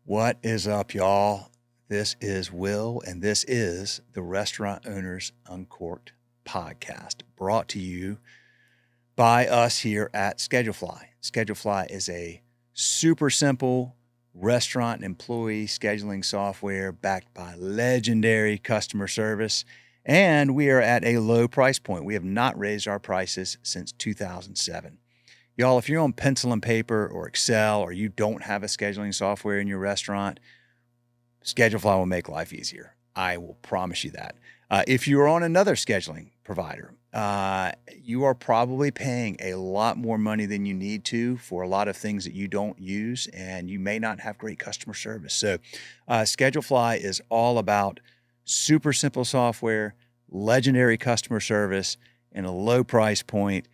What is up, y'all? This is Wil, and this is the Restaurant Owners Uncorked podcast, brought to you by us here at Schedulefly. Schedulefly is a super simple restaurant employee scheduling software backed by legendary customer service, and we are at a low price point. We have not raised our prices since 2007. Y'all, if you're on pencil and paper or Excel, or you don't have a scheduling software in your restaurant, Schedulefly will make life easier. I will promise you that. If you're on another scheduling provider, you are probably paying a lot more money than you need to for a lot of things that you don't use, and you may not have great customer service. So Schedulefly is all about super simple software, legendary customer service, and a low price point.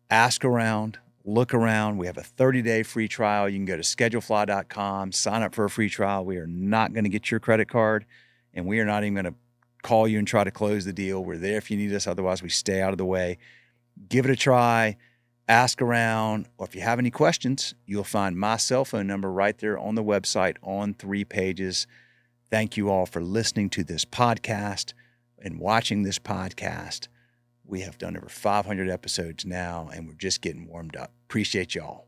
Ask around, look around. We have a 30-day free trial. You can go to schedulefly.com, sign up for a free trial. We are not going to get your credit card, and we are not even going to call you and try to close the deal. We're there if you need us. Otherwise, we stay out of the way. Give it a try. Ask around. Or if you have any questions, you'll find my cell phone number right there on the website on 3 pages. Thank you all for listening to this podcast and watching this podcast. We have done over 500 episodes now, and we're just getting warmed up. Appreciate y'all.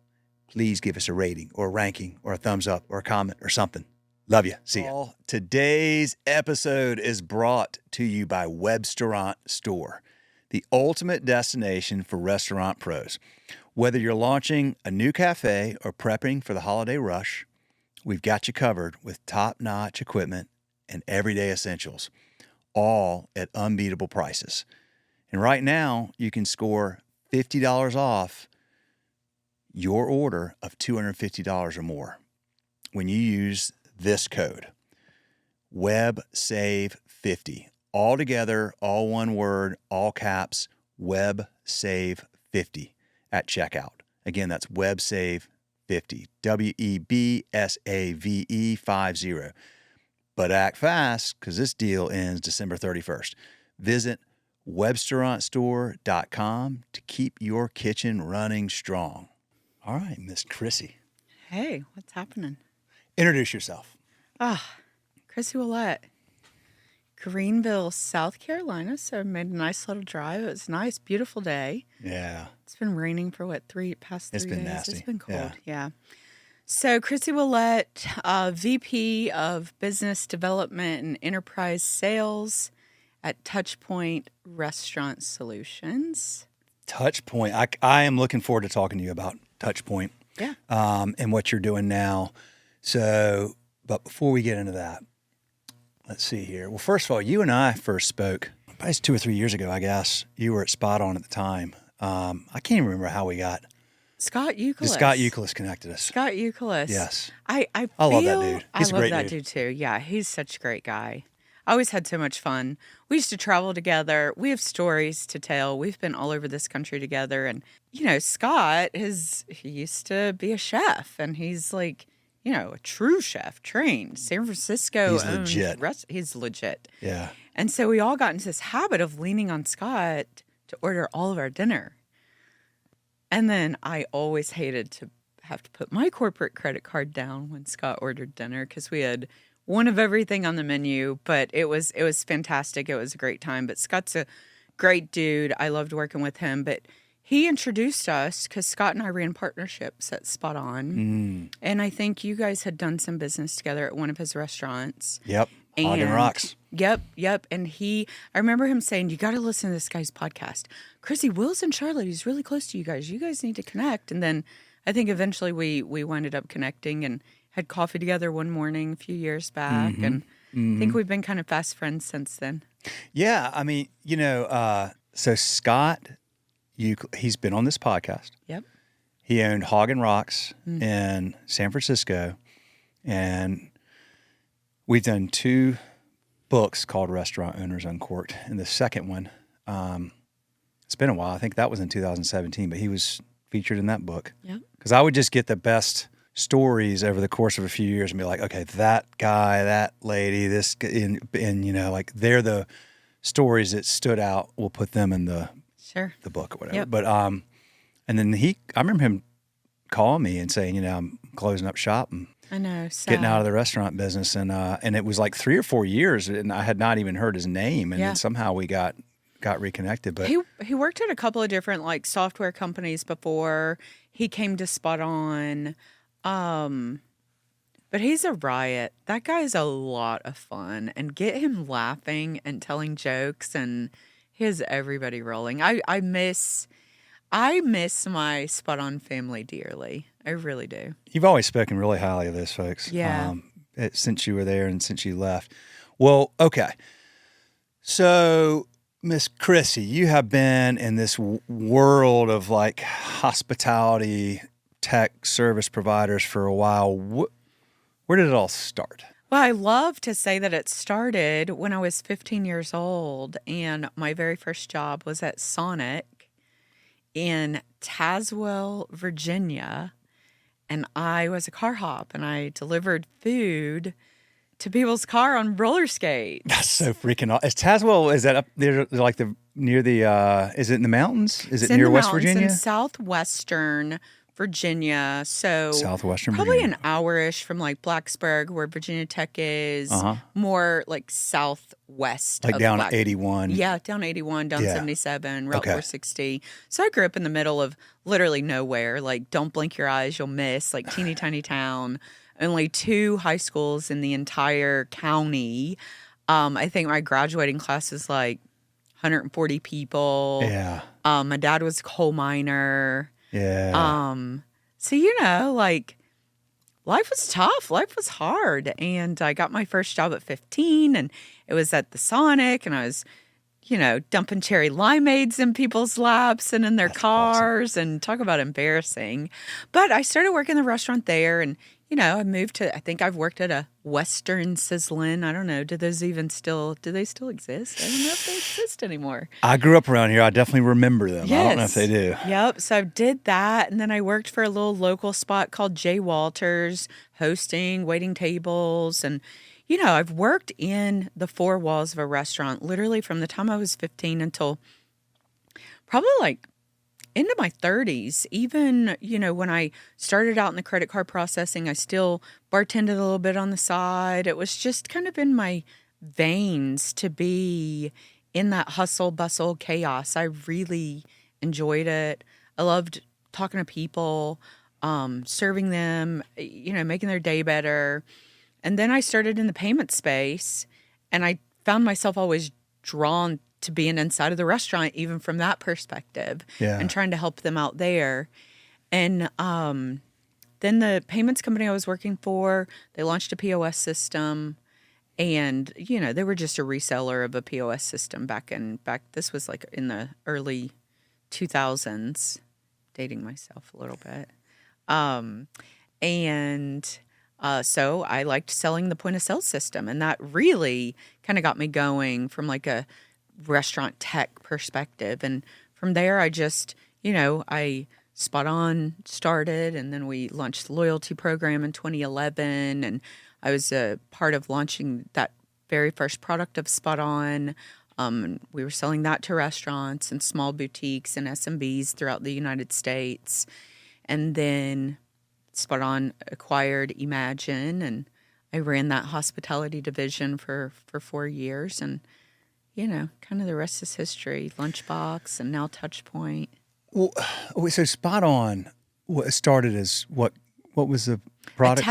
Please give us a rating or a ranking or a thumbs up or a comment or something. Love you. See ya. Today's episode is brought to you by Restaurant Store, the ultimate destination for restaurant pros. Whether you're launching a new cafe or prepping for the holiday rush, we've got you covered with top-notch equipment and everyday essentials, all at unbeatable prices. And right now, you can score $50 off your order of $250 or more when you use this code, WebSave50. All together, all one word, all caps, WebSave50 at checkout. Again, that's WebSave50, WEBSAVE50. But act fast, because this deal ends December 31st. Visit restaurantstore.com to keep your kitchen running strong. All right, Miss Chrissy. Hey, what's happening? Introduce yourself. Chrissy Ouellette, Greenville, South Carolina. So I made a nice little drive. It was a nice, beautiful day. Yeah. It's been raining for past 3 days? It's been nasty. It's been cold, yeah. So Chrissy Ouellette, VP of Business Development and Enterprise Sales at Touchpoint Restaurant Solutions. Touchpoint. I am looking forward to talking to you about Touchpoint. Yeah. And what you're doing now. So, but before we get into that, let's see here. Well, first of all, you and I first spoke probably 2 or 3 years ago, I guess. You were at Spot On at the time. I can't even remember how we got. Scott Euclid. Scott Euclid connected us. Scott Euclid. Yes. I love that dude. He's a great dude. I love that dude too. Yeah, he's such a great guy. I always had so much fun. We used to travel together. We have stories to tell. We've been all over this country together. And, Scott, he used to be a chef. And he's like, a true chef, trained. San Francisco. He's legit. He's legit. Yeah. And so we all got into this habit of leaning on Scott to order all of our dinner. And then I always hated to have to put my corporate credit card down when Scott ordered dinner because we had one of everything on the menu, but it was fantastic. It was a great time. But Scott's a great dude. I loved working with him. But he introduced us because Scott and I ran partnerships at Spot On. And I think you guys had done some business together at one of his restaurants. Yep. Hagen Rocks. Yep. And I remember him saying, you got to listen to this guy's podcast. Chrissy, Will's in Charlotte. He's really close to you guys. You guys need to connect. And then I think eventually we ended up connecting and had coffee together one morning a few years back, and I think we've been kind of fast friends since then. Yeah, I mean, so Scott, he's been on this podcast. Yep. He owned Hagen Rocks in San Francisco, and we've done 2 books called Restaurant Owners Uncorked, and the second one, it's been a while. I think that was in 2017, but he was featured in that book. Yep. Because I would just get the best stories over the course of a few years and be like, okay, that guy, that lady, this, and like they're the stories that stood out. We'll put them in the book or whatever. Yep. But and then I remember him calling me and saying, I'm closing up shop, and I know. getting out of Sad. the restaurant business, and it was like 3 or 4 years, and I had not even heard his name, and Yeah. then somehow we got reconnected. But He worked at a couple of different like software companies before he came to Spot On. But he's a riot. That guy's a lot of fun, and get him laughing and telling jokes, and he has everybody rolling. I miss my Spot On family dearly. I really do. you've always spoken really highly of those folks. Yeah. Since you were there and since you left. Well, okay. So, Miss Chrissy, you have been in this world of like hospitality tech service providers for a while. Where did it all start? Well, I love to say that it started when I was 15 years old, and my very first job was at Sonic in Tazewell, Virginia. And I was a car hop, and I delivered food to people's car on roller skates. That's so freaking awesome. Is Tazewell, is that up there, like near the, is it in the mountains? Is it in near the West mountains Virginia? in southwestern Virginia. So Southwestern probably Virginia. an hour-ish from like Blacksburg, where Virginia Tech is, more like southwest Like of down at 81. Yeah, down 81, down Yeah. 77, Route Okay. 460. So I grew up in the middle of literally nowhere. Like, don't blink your eyes, you'll miss. Like, teeny tiny town. Only 2 high schools in the entire county. I think my graduating class is like 140 people. Yeah. My dad was a coal miner. Yeah. So, like, life was tough. Life was hard. And I got my first job at 15, and it was at the Sonic, and I was, dumping cherry limeades in people's laps and in their cars, and talk about embarrassing. But I started working the restaurant there, and, I moved to, I think I've worked at a Western Sizzlin'. I don't know. Do they still exist? I don't know if they exist anymore. I grew up around here. I definitely remember them. I don't know if they do. Yep. So I did that. And then I worked for a little local spot called J. Walters, hosting, waiting tables. And, I've worked in the 4 walls of a restaurant literally from the time I was 15 until probably like into my 30s. Even, when I started out in the credit card processing, I still bartended a little bit on the side. It was just kind of in my veins to be in that hustle, bustle, chaos. I really enjoyed it. I loved talking to people, serving them, making their day better. And then I started in the payment space, and I found myself always drawn to being inside of the restaurant, even from that perspective, and trying to help them out there. And then the payments company I was working for, they launched a POS system. And, they were just a reseller of a POS system back this was like in the early 2000s, dating myself a little bit. So I liked selling the point of sale system, and that really kind of got me going from like a restaurant tech perspective. And from there, I just, I Spot On started, and then we launched the loyalty program in 2011, and I was a part of launching that very first product of Spot On. We were selling that to restaurants and small boutiques and SMBs throughout the United States. And then Spot On acquired Imagine, and I ran that hospitality division for 4 years. And, kind of the rest is history. Lunchbox and now Touchpoint. Well, so Spot On started as what was the product?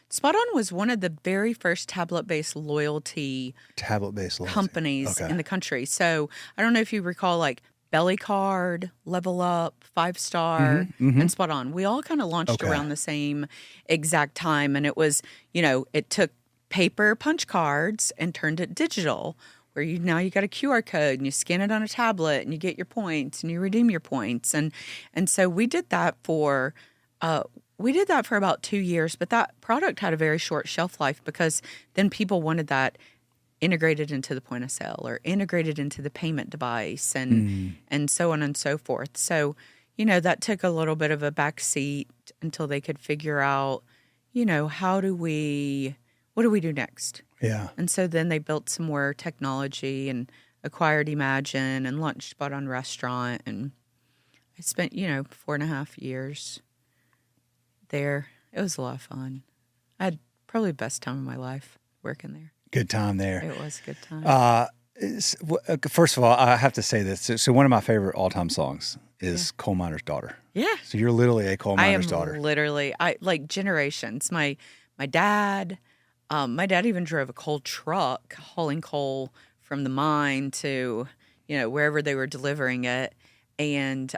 Spot On was one of the very first tablet-based loyalty companies in the country. So I don't know if you recall, like Belly Card, Level Up, 5 Star, and Spot On. We all kind of launched around the same exact time, and it was, it took paper punch cards and turned it digital, where now you got a QR code and you scan it on a tablet and you get your points and you redeem your points, and so we did that for. We did that for about 2 years, but that product had a very short shelf life because then people wanted that integrated into the point of sale or integrated into the payment device and so on and so forth. So, that took a little bit of a backseat until they could figure out, what do we do next? Yeah. And so then they built some more technology and acquired Imagine and launched Spot On Restaurant. And I spent, 4.5 years there. It was a lot of fun. I had probably the best time of my life working there. Good time there. It was a good time. First of all, I have to say this. So one of my favorite all-time songs is Coal Miner's Daughter. Yeah. So you're literally a coal miner's daughter. Literally, like generations. My dad even drove a coal truck hauling coal from the mine to, wherever they were delivering it. And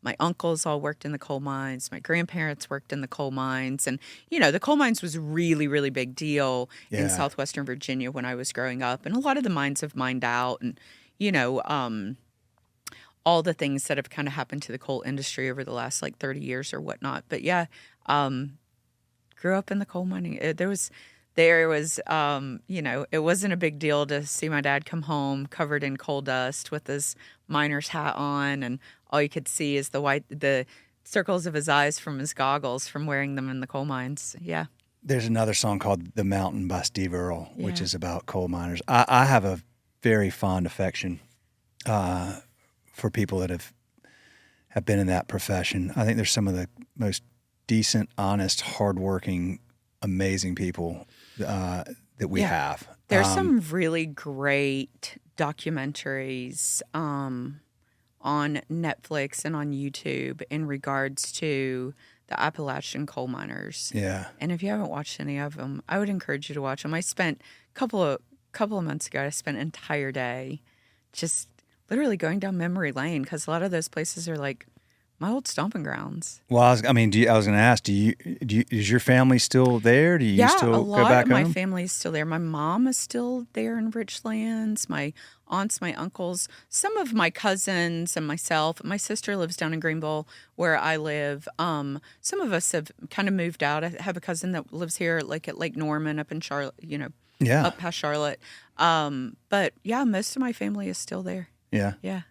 my uncles all worked in the coal mines. My grandparents worked in the coal mines. And, the coal mines was a really, really big deal in southwestern Virginia when I was growing up. And a lot of the mines have mined out and, all the things that have kind of happened to the coal industry over the last 30 years or whatnot. But yeah, grew up in the coal mining. It wasn't a big deal to see my dad come home covered in coal dust with his miner's hat on, and all you could see is the circles of his eyes from his goggles from wearing them in the coal mines. Yeah. There's another song called "The Mountain" by Steve Earle, which is about coal miners. I have a very fond affection for people that have been in that profession. I think there's some of the most decent, honest, hardworking, amazing people that we have. There's some really great documentaries on Netflix and on YouTube in regards to the Appalachian coal miners. Yeah. And if you haven't watched any of them, I would encourage you to watch them. I spent a couple of months ago, I spent an entire day just literally going down memory lane because a lot of those places are like my old stomping grounds. Well, I was going to ask, is your family still there? Do you still go back home? Yeah, a lot of my family is still there. My mom is still there in Richlands. My aunts, my uncles, some of my cousins and myself. My sister lives down in Greenville where I live. Some of us have kind of moved out. I have a cousin that lives here at Lake Norman up in Charlotte, up past Charlotte. But yeah, most of my family is still there. Yeah. Yeah.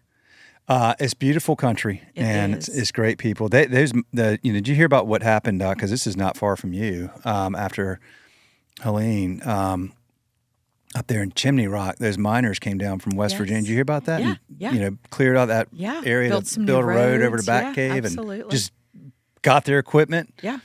It's beautiful country, it's great people. Did you hear about what happened? Because this is not far from you. After Helene, up there in Chimney Rock, those miners came down from West Virginia. Did you hear about that? Yeah. And, cleared out that area to build a road over to Bat Cave, absolutely. And just got their equipment. Yeah.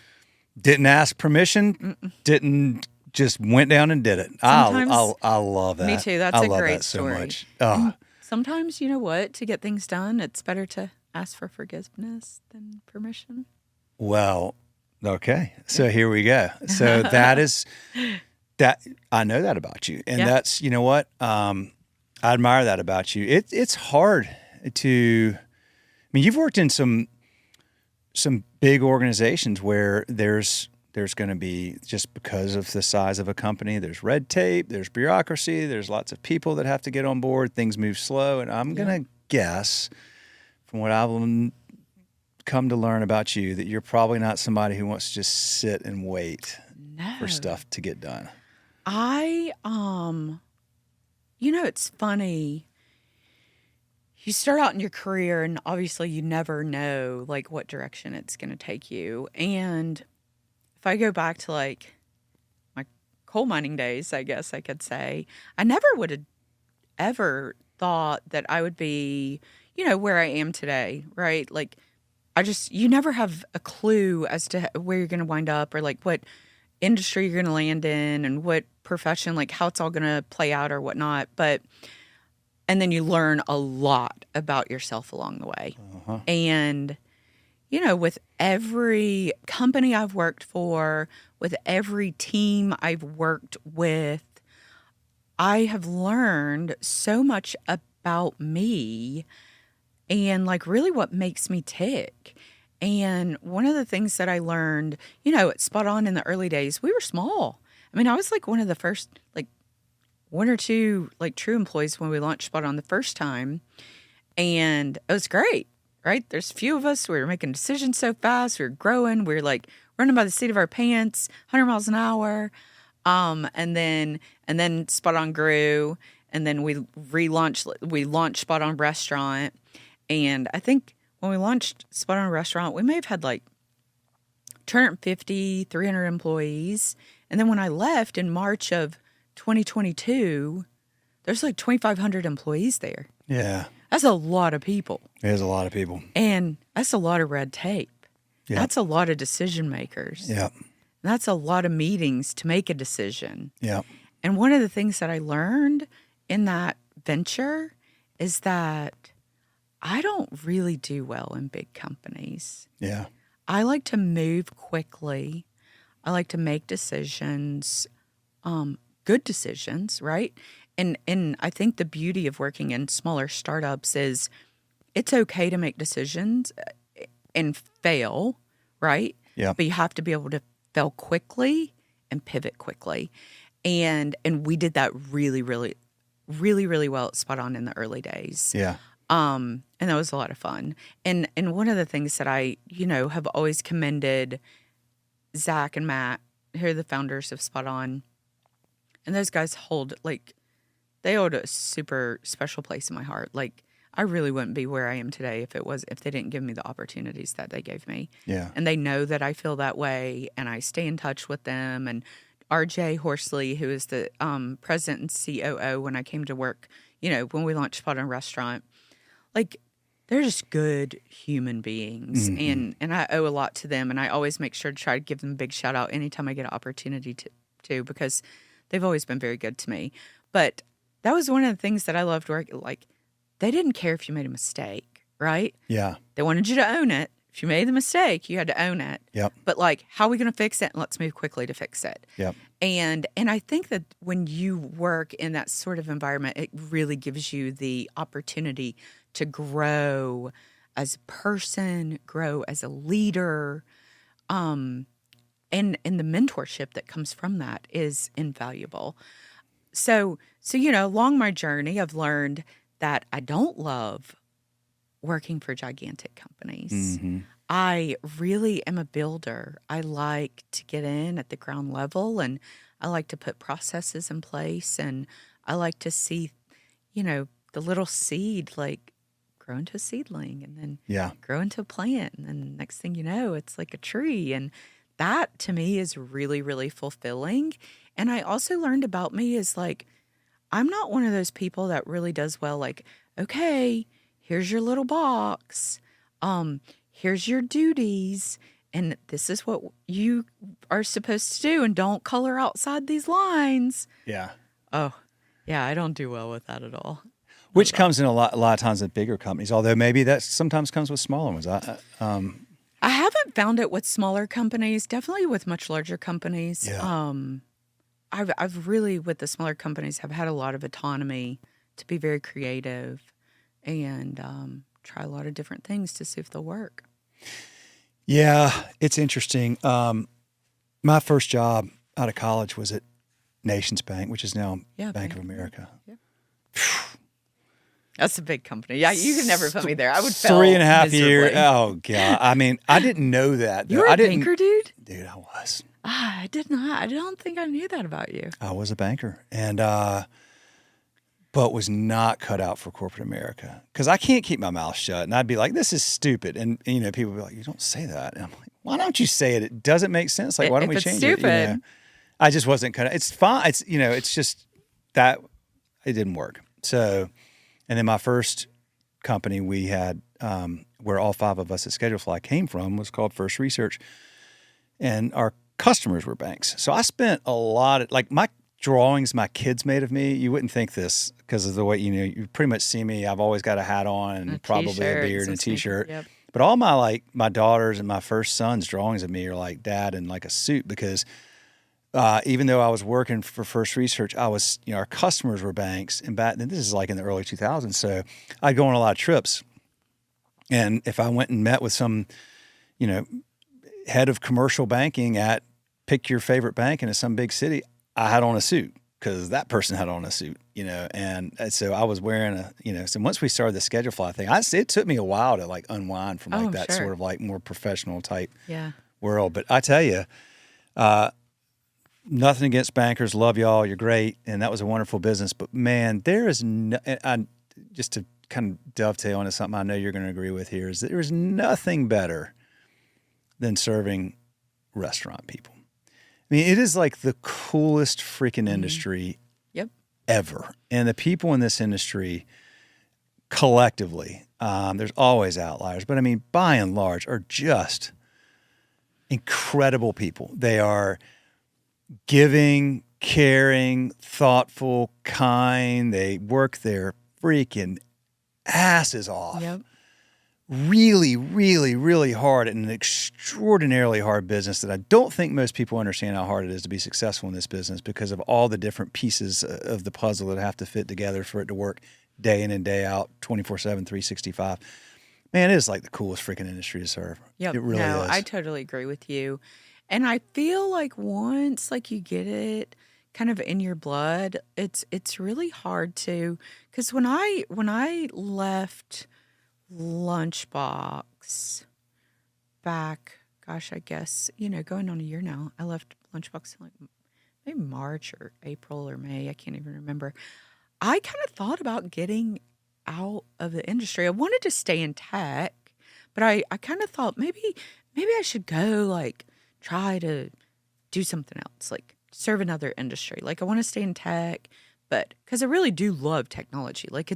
Didn't ask permission. Didn't. Just went down and did it. I love that. Me too. That's a great story. So much. Sometimes, you know what? To get things done, it's better to ask for forgiveness than permission. Well, okay. So here we go. So that I know that about you. And that's, you know what? I admire that about you. It's hard to, you've worked in some big organizations where there's going to be, just because of the size of a company, there's red tape, there's bureaucracy, there's lots of people that have to get on board, things move slow. And I'm going to guess, from what I've come to learn about you, that you're probably not somebody who wants to just sit and wait for stuff to get done. It's funny. You start out in your career and obviously you never know what direction it's going to take you. And if I go back to my coal mining days, I guess I could say, I never would have ever thought that I would be, where I am today, right? You never have a clue as to where you're going to wind up or what industry you're going to land in and what profession, how it's all going to play out or whatnot. And then you learn a lot about yourself along the way. Uh-huh. And with every company I've worked for, with every team I've worked with, I have learned so much about me and really what makes me tick. And one of the things that I learned, at Spot On in the early days, we were small. I was one of the first, one or two true employees when we launched Spot On the first time. And it was great. Right? There's a few of us. We were making decisions so fast. We were growing. We were running by the seat of our pants, 100 miles an hour. And then Spot On grew. And then we launched Spot On Restaurant. And I think when we launched Spot On Restaurant, we may have had 250, 300 employees. And then when I left in March of 2022, there's 2,500 employees there. Yeah. That's a lot of people. It is a lot of people. And that's a lot of red tape. Yep. That's a lot of decision makers. Yeah. And that's a lot of meetings to make a decision. Yeah. And one of the things that I learned in that venture is that I don't really do well in big companies. Yeah. I like to move quickly. I like to make decisions, good decisions, right? And I think the beauty of working in smaller startups is it's okay to make decisions and fail, right? Yeah. But you have to be able to fail quickly and pivot quickly. And we did that really, really, really, really well at Spot On in the early days. Yeah. And that was a lot of fun. And one of the things that I, have always commended Zach and Matt, who are the founders of Spot On, and those guys they hold a super special place in my heart. Like, I really wouldn't be where I am today if they didn't give me the opportunities that they gave me. Yeah. And they know that I feel that way, and I stay in touch with them. And RJ Horsley, who is the president and COO when I came to work, when we launched Spot On Restaurant, like, they're just good human beings. Mm-hmm. And I owe a lot to them. And I always make sure to try to give them a big shout out anytime I get an opportunity to because they've always been very good to me. But that was one of the things that I loved working. Like, they didn't care if you made a mistake, right? Yeah. They wanted you to own it. If you made the mistake, you had to own it. Yep. But like, how are we going to fix it? And let's move quickly to fix it. Yep. And I think that when you work in that sort of environment, it really gives you the opportunity to grow as a person, grow as a leader. And the mentorship that comes from that is invaluable. So along my journey, I've learned that I don't love working for gigantic companies. Mm-hmm. I really am a builder. I like to get in at the ground level, and I like to put processes in place, and I like to see, the little seed like grow into a seedling and then grow into a plant. And then next thing you know, it's like a tree. And that to me is really, really fulfilling. And I also learned about me is like, I'm not one of those people that really does well, like, okay, here's your little box. Here's your duties. And this is what you are supposed to do. And don't color outside these lines. Yeah. Oh, yeah, I don't do well with that at all. Which comes in a lot of times in bigger companies, although maybe that sometimes comes with smaller ones. I haven't found it with smaller companies, definitely with much larger companies. Yeah. I've really, with the smaller companies, have had a lot of autonomy to be very creative and try a lot of different things to see if they'll work. Yeah, it's interesting. My first job out of college was at Nations Bank, which is now Bank of America. Yeah. That's a big company. Yeah, you could never put me there. I would fail 3.5 miserably. years. Oh, God. I mean, I didn't know that. You were a banker, dude? Dude, I was. I did not. I don't think I knew that about you. I was a banker, and but was not cut out for corporate America because I can't keep my mouth shut. And I'd be like, this is stupid. And, people would be like, you don't say that. And I'm like, why don't you say it? It doesn't make sense. Like, why don't we change stupid. it? I just wasn't cut out. It's fine. It's, it's just that it didn't work. So, and then my first company we had, where all 5 of us at ScheduleFly came from, was called First Research. And our customers were banks. So I spent a lot of, like, my drawings my kids made of me, you wouldn't think this because of the way, you pretty much see me. I've always got a hat on and probably a beard and a t-shirt. Yep. But all my daughters and my first son's drawings of me are like dad in like a suit because even though I was working for First Research, I was, our customers were banks. And back then, this is like in the early 2000s. So I'd go on a lot of trips. And if I went and met with some, head of commercial banking at pick your favorite bank in some big city, I had on a suit because that person had on a suit, and so I was wearing so once we started the ScheduleFly thing, it took me a while to like unwind from like that sort of like more professional type world. But I tell you, nothing against bankers. Love y'all. You're great. And that was a wonderful business. But man, there is just to kind of dovetail into something I know you're going to agree with here is that there is nothing better than serving restaurant people. I mean, it is like the coolest freaking industry ever. And the people in this industry collectively, there's always outliers, but I mean, by and large, are just incredible people. They are giving, caring, thoughtful, kind. They work their freaking asses off. Yep. Really, really, really hard at an extraordinarily hard business that I don't think most people understand how hard it is to be successful in this business because of all the different pieces of the puzzle that have to fit together for it to work day in and day out, 24/7, 365. Man, it is like the coolest freaking industry to serve. Yep. It really is. I totally agree with you. And I feel like once like you get it kind of in your blood, it's really hard to, because when I left Lunchbox back, gosh, I guess, going on a year now. I left Lunchbox in like maybe March or April or May. I can't even remember. I kind of thought about getting out of the industry. I wanted to stay in tech, but I kind of thought maybe I should go like try to do something else, like serve another industry. Like I want to stay in tech, but because I really do love technology. Like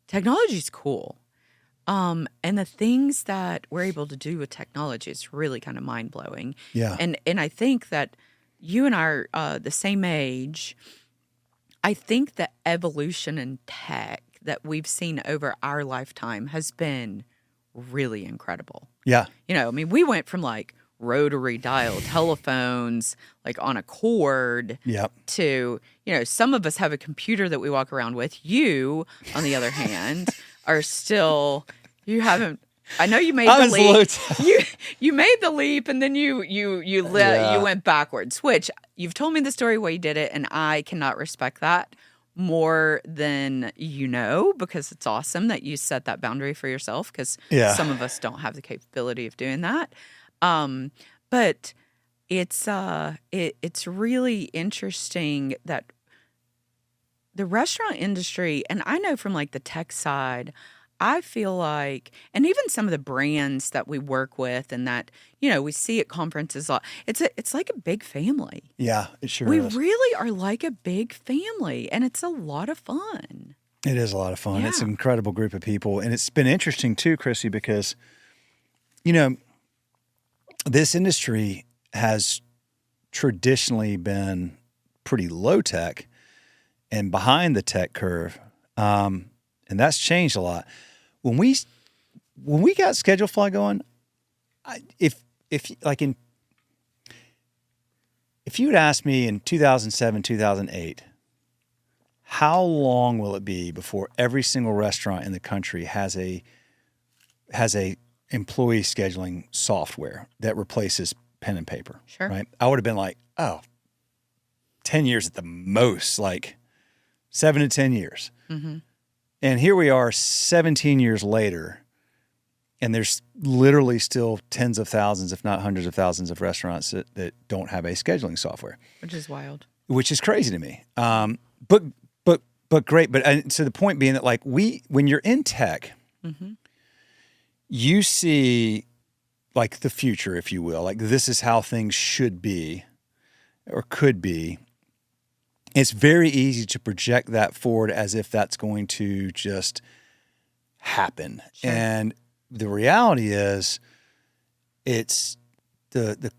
technology's cool. And the things that we're able to do with technology is really kind of mind blowing. Yeah. And I think that you and I are the same age. I think the evolution in tech that we've seen over our lifetime has been really incredible. Yeah. We went from like rotary dial telephones, like on a cord, Yep. to, some of us have a computer that we walk around with. You, on the other hand, are still, you haven't, I know you made the leap. You made the leap and then you went backwards, which you've told me the story why you did it, and I cannot respect that more than because it's awesome that you set that boundary for yourself, because some of us don't have the capability of doing that. But it's really interesting that the restaurant industry, and I know from like the tech side, I feel like, and even some of the brands that we work with and that, we see at conferences a lot, it's like a big family. Yeah, it sure We is. really are like a big family, and it's a lot of fun. It is a lot of fun. Yeah. It's an incredible group of people. And it's been interesting too, Chrissy, because, this industry has traditionally been pretty low tech and behind the tech curve. And that's changed a lot. When we got Schedule Fly going, if you had asked me in 2007, 2008, how long will it be before every single restaurant in the country has a employee scheduling software that replaces pen and paper? Sure. Right? I would have been like, 10 years at the most, like 7 to 10 years. Mm-hmm. And here we are 17 years later, and there's literally still tens of thousands, if not hundreds of thousands of restaurants that don't have a scheduling software. Which is wild. Which is crazy to me. But great. But so the point being that like when you're in tech, mm-hmm. you see like the future, if you will. Like this is how things should be or could be. It's very easy to project that forward as if that's going to just happen. Sure. And the reality is it's the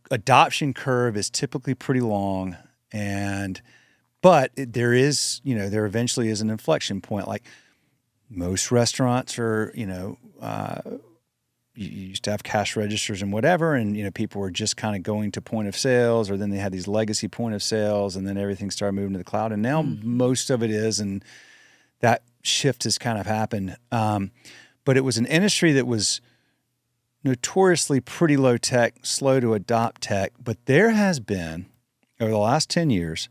adoption curve is typically pretty long, but there eventually is an inflection point. Like most restaurants are, you used to have cash registers and whatever, and people were just kind of going to point of sales, or then they had these legacy point of sales, and then everything started moving to the cloud, and now most of it is, and that shift has kind of happened. But it was an industry that was notoriously pretty low tech, slow to adopt tech, but there has been, over the last 10 years,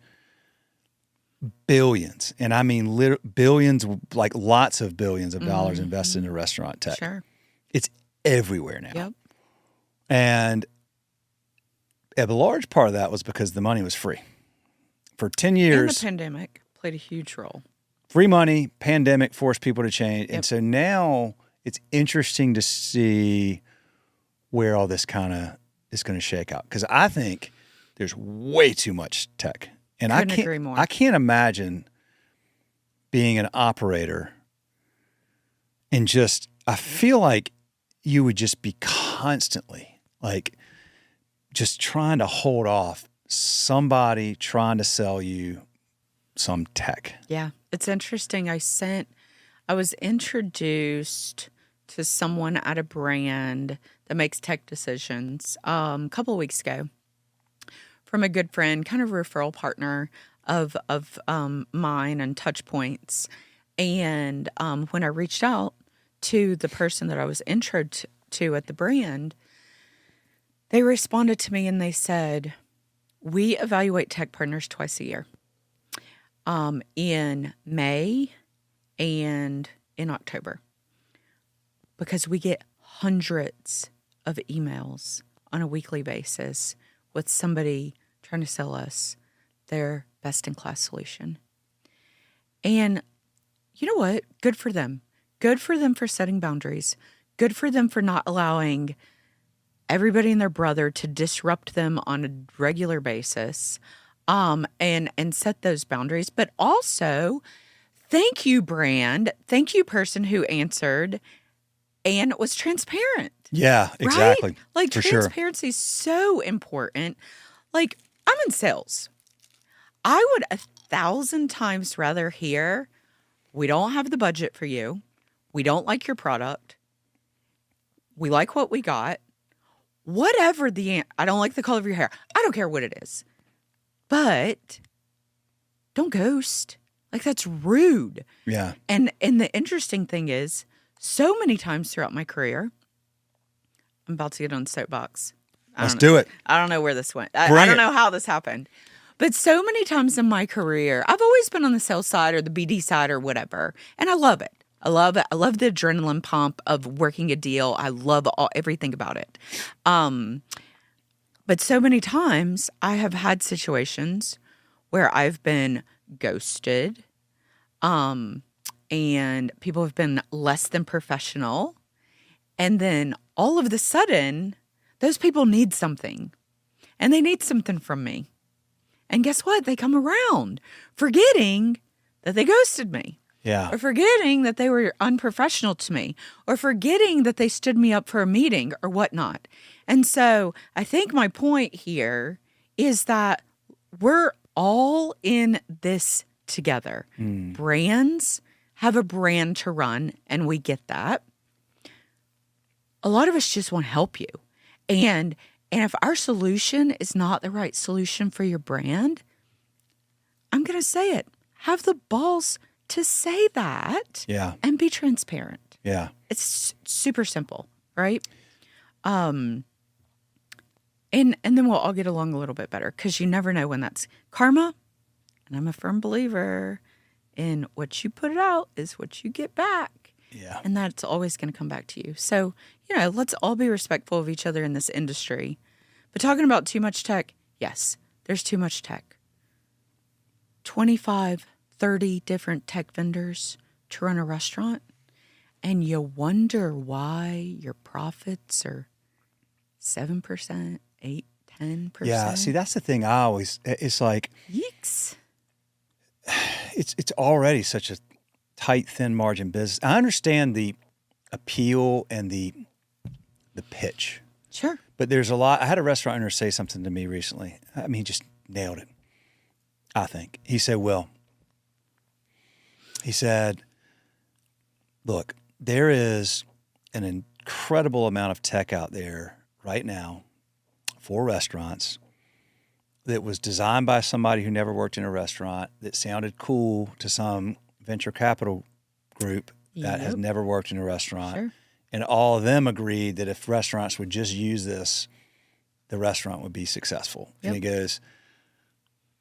billions, and I mean billions, like lots of billions of dollars invested into restaurant tech. Sure. It's everywhere now. Yep. And a large part of that was because the money was free. For 10 years. And the pandemic played a huge role. Free money, pandemic forced people to change. Yep. And so now it's interesting to see where all this kind of is going to shake out. Because I think there's way too much tech. And Couldn't agree more. I can't imagine being an operator and I feel like you would just be constantly like just trying to hold off somebody trying to sell you some tech. Yeah. It's interesting. I was introduced to someone at a brand that makes tech decisions a couple of weeks ago from a good friend, kind of referral partner of mine and Touchpoints. And when I reached out to the person that I was introed to at the brand, they responded to me and they said, we evaluate tech partners twice a year, in May and in October, because we get hundreds of emails on a weekly basis with somebody trying to sell us their best-in-class solution. And you know what? Good for them. Good for them for setting boundaries. Good for them for not allowing everybody and their brother to disrupt them on a regular basis, and set those boundaries. But also, thank you, brand. Thank you, person who answered and was transparent. Yeah, exactly. Right? Like, for transparency is so important. Like, I'm in sales. I would 1,000 times rather hear, we don't have the budget for you. We don't like your product. We like what we got. Whatever I don't like the color of your hair. I don't care what it is. But don't ghost. Like, that's rude. Yeah. And the interesting thing is, so many times throughout my career, I'm about to get on the soapbox. Let's do it. I don't know where this went. I don't know how this happened. But so many times in my career, I've always been on the sales side or the BD side or whatever. And I love it. I love it. I love the adrenaline pump of working a deal. I love everything about it. But so many times I have had situations where I've been ghosted, and people have been less than professional. And then all of a sudden, those people need something. And they need something from me. And guess what? They come around forgetting that they ghosted me. Yeah. Or forgetting that they were unprofessional to me. Or forgetting that they stood me up for a meeting or whatnot. And so I think my point here is that we're all in this together. Brands have a brand to run, and we get that. A lot of us just want to help you. And if our solution is not the right solution for your brand, I'm going to say it. Have the balls to say that. Yeah. And be transparent. Yeah. It's super simple, right? And then we'll all get along a little bit better, because you never know when that's karma. And I'm a firm believer in what you put out is what you get back. Yeah. And that's always going to come back to you. So, let's all be respectful of each other in this industry. But talking about too much tech, yes, there's too much tech. 25, 30 different tech vendors to run a restaurant. And you wonder why your profits are 7%, 8%, 10%. Yeah. See, that's the thing it's like, Yeeks. It's already such a tight, thin margin business. I understand the appeal and the pitch. Sure. But there's a lot. I had a restaurant owner say something to me recently. I mean, he just nailed it, I think. He said, Wil, he said, look, there is an incredible amount of tech out there right now for restaurants that was designed by somebody who never worked in a restaurant, that sounded cool to some venture capital group that has never worked in a restaurant. Sure. And all of them agreed that if restaurants would just use this, the restaurant would be successful. Yep. And he goes,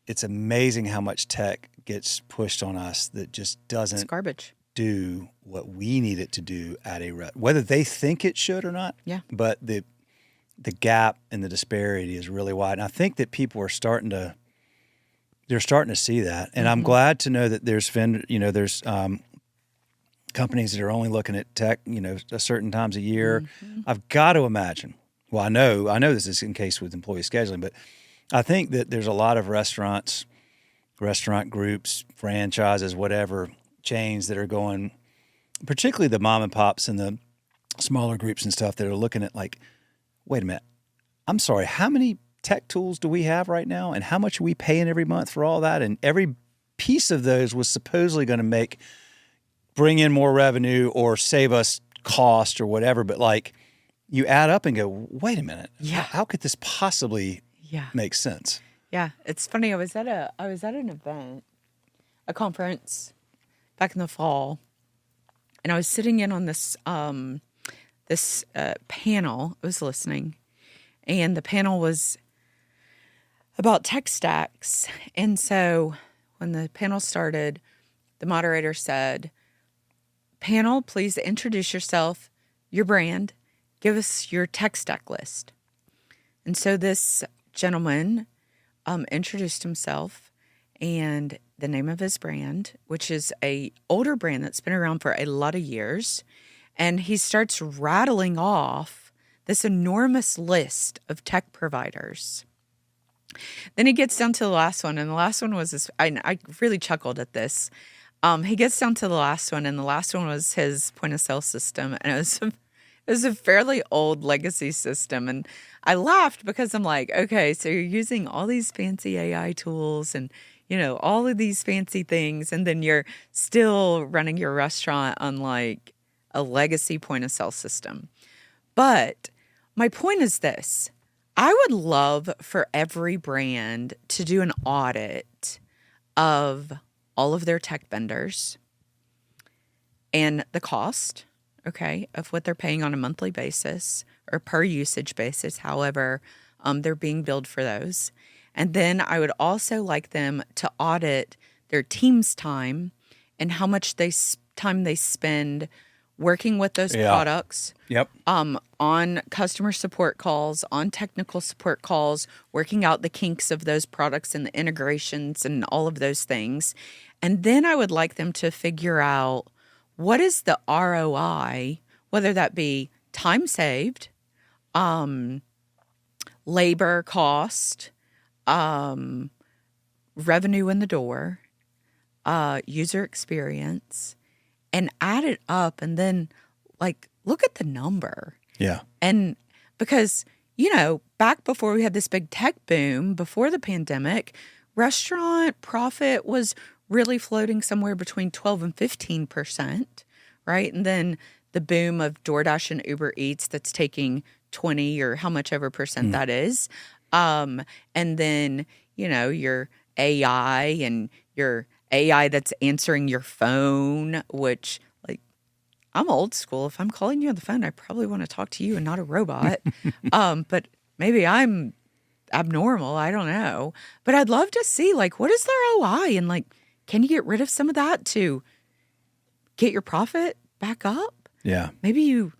it's amazing how much tech gets pushed on us that just doesn't garbage. Do what we need it to do at a whether they think it should or not. Yeah. But the gap and the disparity is really wide. And I think that people are starting to see that. And I'm glad to know that there's companies that are only looking at tech, a certain times a year. I've got to imagine. Well, I know this is in case with employee scheduling, but I think that there's a lot of restaurant groups, franchises, whatever, chains that are going, particularly the mom and pops and the smaller groups and stuff that are looking at like, wait a minute, I'm sorry, how many tech tools do we have right now? And how much are we paying every month for all that? And every piece of those was supposedly going to bring in more revenue or save us cost or whatever. But like you add up and go, wait a minute, how could this possibly make sense? Yeah. It's funny. I was at an event, a conference back in the fall, and I was sitting in on this panel. I was listening, and the panel was about tech stacks. And so when the panel started, the moderator said, "Panel, please introduce yourself, your brand, give us your tech stack list." And so this gentleman introduced himself and the name of his brand, which is a older brand that's been around for a lot of years. And he starts rattling off this enormous list of tech providers. Then he gets down to the last one, and the last one was this. I really chuckled at this. He gets down to the last one, and the last one was his point of sale system, and it was a fairly old legacy system. And I laughed because I'm like, okay, so you're using all these fancy AI tools and, all of these fancy things, and then you're still running your restaurant on like a legacy point of sale system. But my point is this. I would love for every brand to do an audit of all of their tech vendors and the cost, of what they're paying on a monthly basis or per usage basis, however they're being billed for those. And then I would also like them to audit their team's time and how much time they spend working with those products, on customer support calls, on technical support calls, working out the kinks of those products and the integrations and all of those things. And then I would like them to figure out what is the ROI, whether that be time saved, labor cost, revenue in the door, user experience, and add it up and then like look at the number. Yeah. And because, back before we had this big tech boom, before the pandemic, restaurant profit was really floating somewhere between 12 and 15%, right? And then the boom of DoorDash and Uber Eats that's taking 20 or how much ever percent that is. And then, your AI and your AI that's answering your phone, which like I'm old school. If I'm calling you on the phone, I probably want to talk to you and not a robot. But maybe I'm abnormal. I don't know. But I'd love to see like what is their ROI and like can you get rid of some of that to get your profit back up? Yeah. Maybe you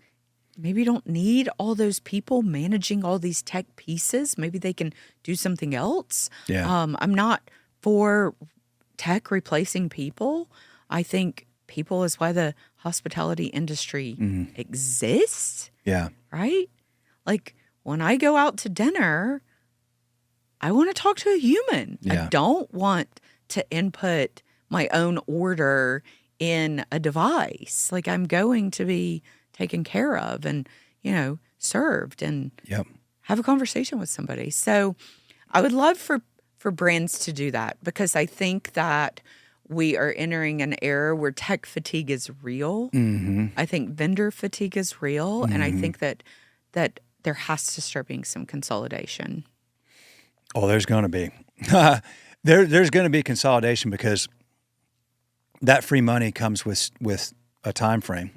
don't need all those people managing all these tech pieces. Maybe they can do something else. Yeah. I'm not for tech replacing people. I think people is why the hospitality industry exists. Yeah. Right? Like when I go out to dinner, I want to talk to a human. Yeah. I don't want to input my own order in a device. Like I'm going to be taken care of and, served and have a conversation with somebody. So I would love for brands to do that because I think that we are entering an era where tech fatigue is real. Mm-hmm. I think vendor fatigue is real. Mm-hmm. And I think that there has to start being some consolidation. Oh, there's going to be. There's going to be consolidation because that free money comes with a time frame.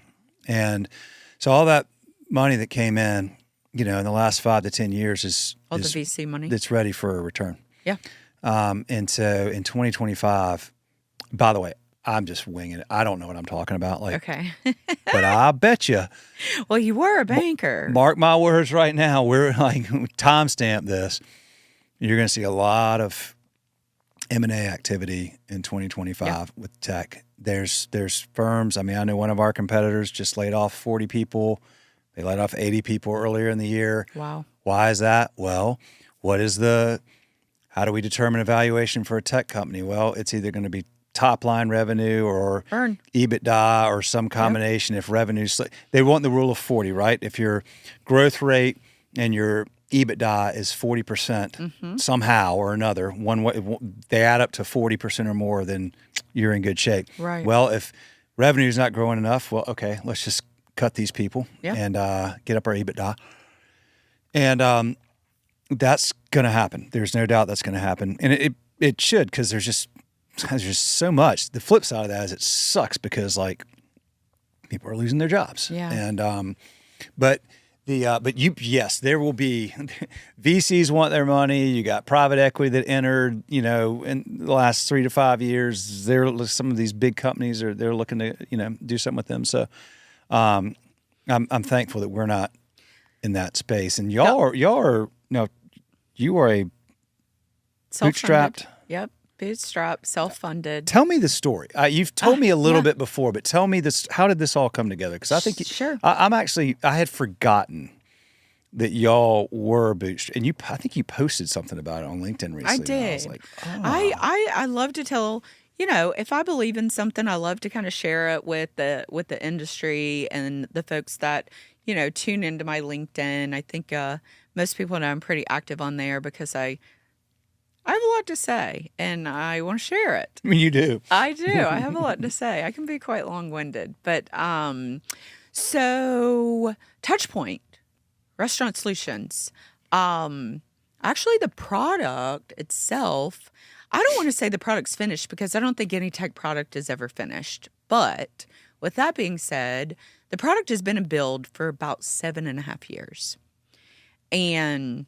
And so all that money that came in, in the last 5 to 10 years is the VC money. It's ready for a return. Yeah. And so in 2025, by the way, I'm just winging it. I don't know what I'm talking about. Okay. But I bet you. Well, you were a banker. Mark my words right now. We're like timestamp this. You're going to see a lot of M&A activity in 2025 with tech. There's firms. I mean, I know one of our competitors just laid off 40 people. They laid off 80 people earlier in the year. Wow. Why is that? Well, how do we determine a valuation for a tech company? Well, it's either going to be top line revenue or Burn. EBITDA or some combination. If revenue's, they want the rule of 40, right? If your growth rate and your EBITDA is 40% somehow or another, one way, they add up to 40% or more, then you're in good shape. Right. Well, if revenue is not growing enough, well, okay, let's just cut these people and get up our EBITDA. And that's going to happen. There's no doubt that's going to happen. And it should, because there's just so much. The flip side of that is it sucks because like people are losing their jobs. Yeah. And but there will be VCs want their money. You got private equity that entered, in the last 3 to 5 years. Some of these big companies they're looking to, do something with them. So I'm thankful that we're not in that space. And you are a bootstrapped. Yep. Bootstrap, self-funded. Tell me the story. You've told me a little bit before, but tell me this. How did this all come together? Because I think Sure. I had forgotten that y'all were bootstrapped, and I think you posted something about it on LinkedIn recently. I did. I was like, I love to tell. If I believe in something, I love to kind of share it with the industry and the folks that tune into my LinkedIn. I think most people know I'm pretty active on there because I have a lot to say, and I want to share it. I mean, you do. I do. I have a lot to say. I can be quite long-winded. But so Touchpoint, Restaurant Solutions. Actually, the product itself, I don't want to say the product's finished because I don't think any tech product is ever finished. But with that being said, the product has been in build for about 7.5 years. And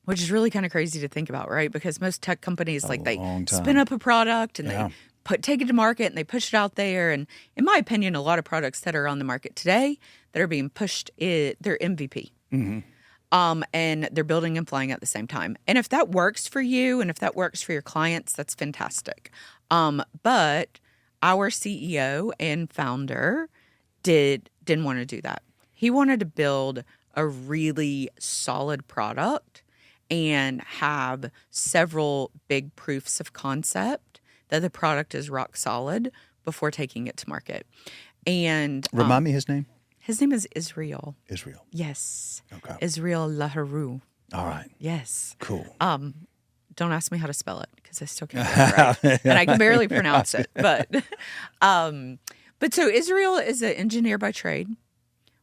which is really kind of crazy to think about, right? Because most tech companies, they spin up a product and they take it to market and they push it out there. And in my opinion, a lot of products that are on the market today that are being pushed, they're MVP. Mm-hmm. And they're building and flying at the same time. And if that works for you and if that works for your clients, that's fantastic. But our CEO and founder didn't want to do that. He wanted to build a really solid product and have several big proofs of concept that the product is rock solid before taking it to market. And remind me his name. His name is Israel. Israel. Yes. Okay. Israel Laharoux. All right. Yes. Cool. Don't ask me how to spell it because I still can't get it right, and I can barely pronounce it. But so Israel is an engineer by trade,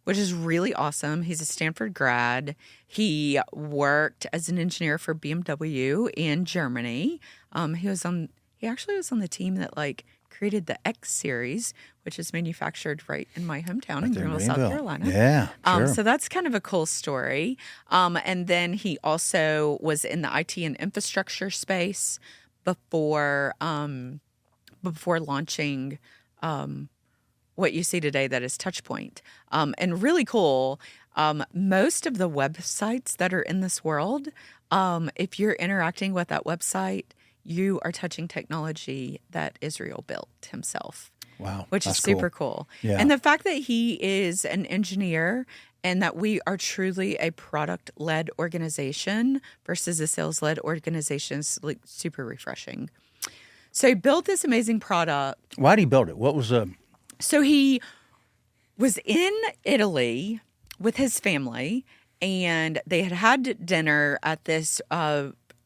which is really awesome. He's a Stanford grad. He worked as an engineer for BMW in Germany. He actually was on the team that created the X series, which is manufactured right in my hometown in Greenville, South Carolina. Yeah, sure. So that's kind of a cool story. And then he also was in the IT and infrastructure space before launching what you see today that is Touchpoint. And really cool, most of the websites that are in this world, if you're interacting with that website, you are touching technology that Israel built himself. Wow. Which is super cool. Yeah. And the fact that he is an engineer and that we are truly a product-led organization versus a sales-led organization is super refreshing. So he built this amazing product. Why did he build it? What was So he was in Italy with his family, and they had dinner at this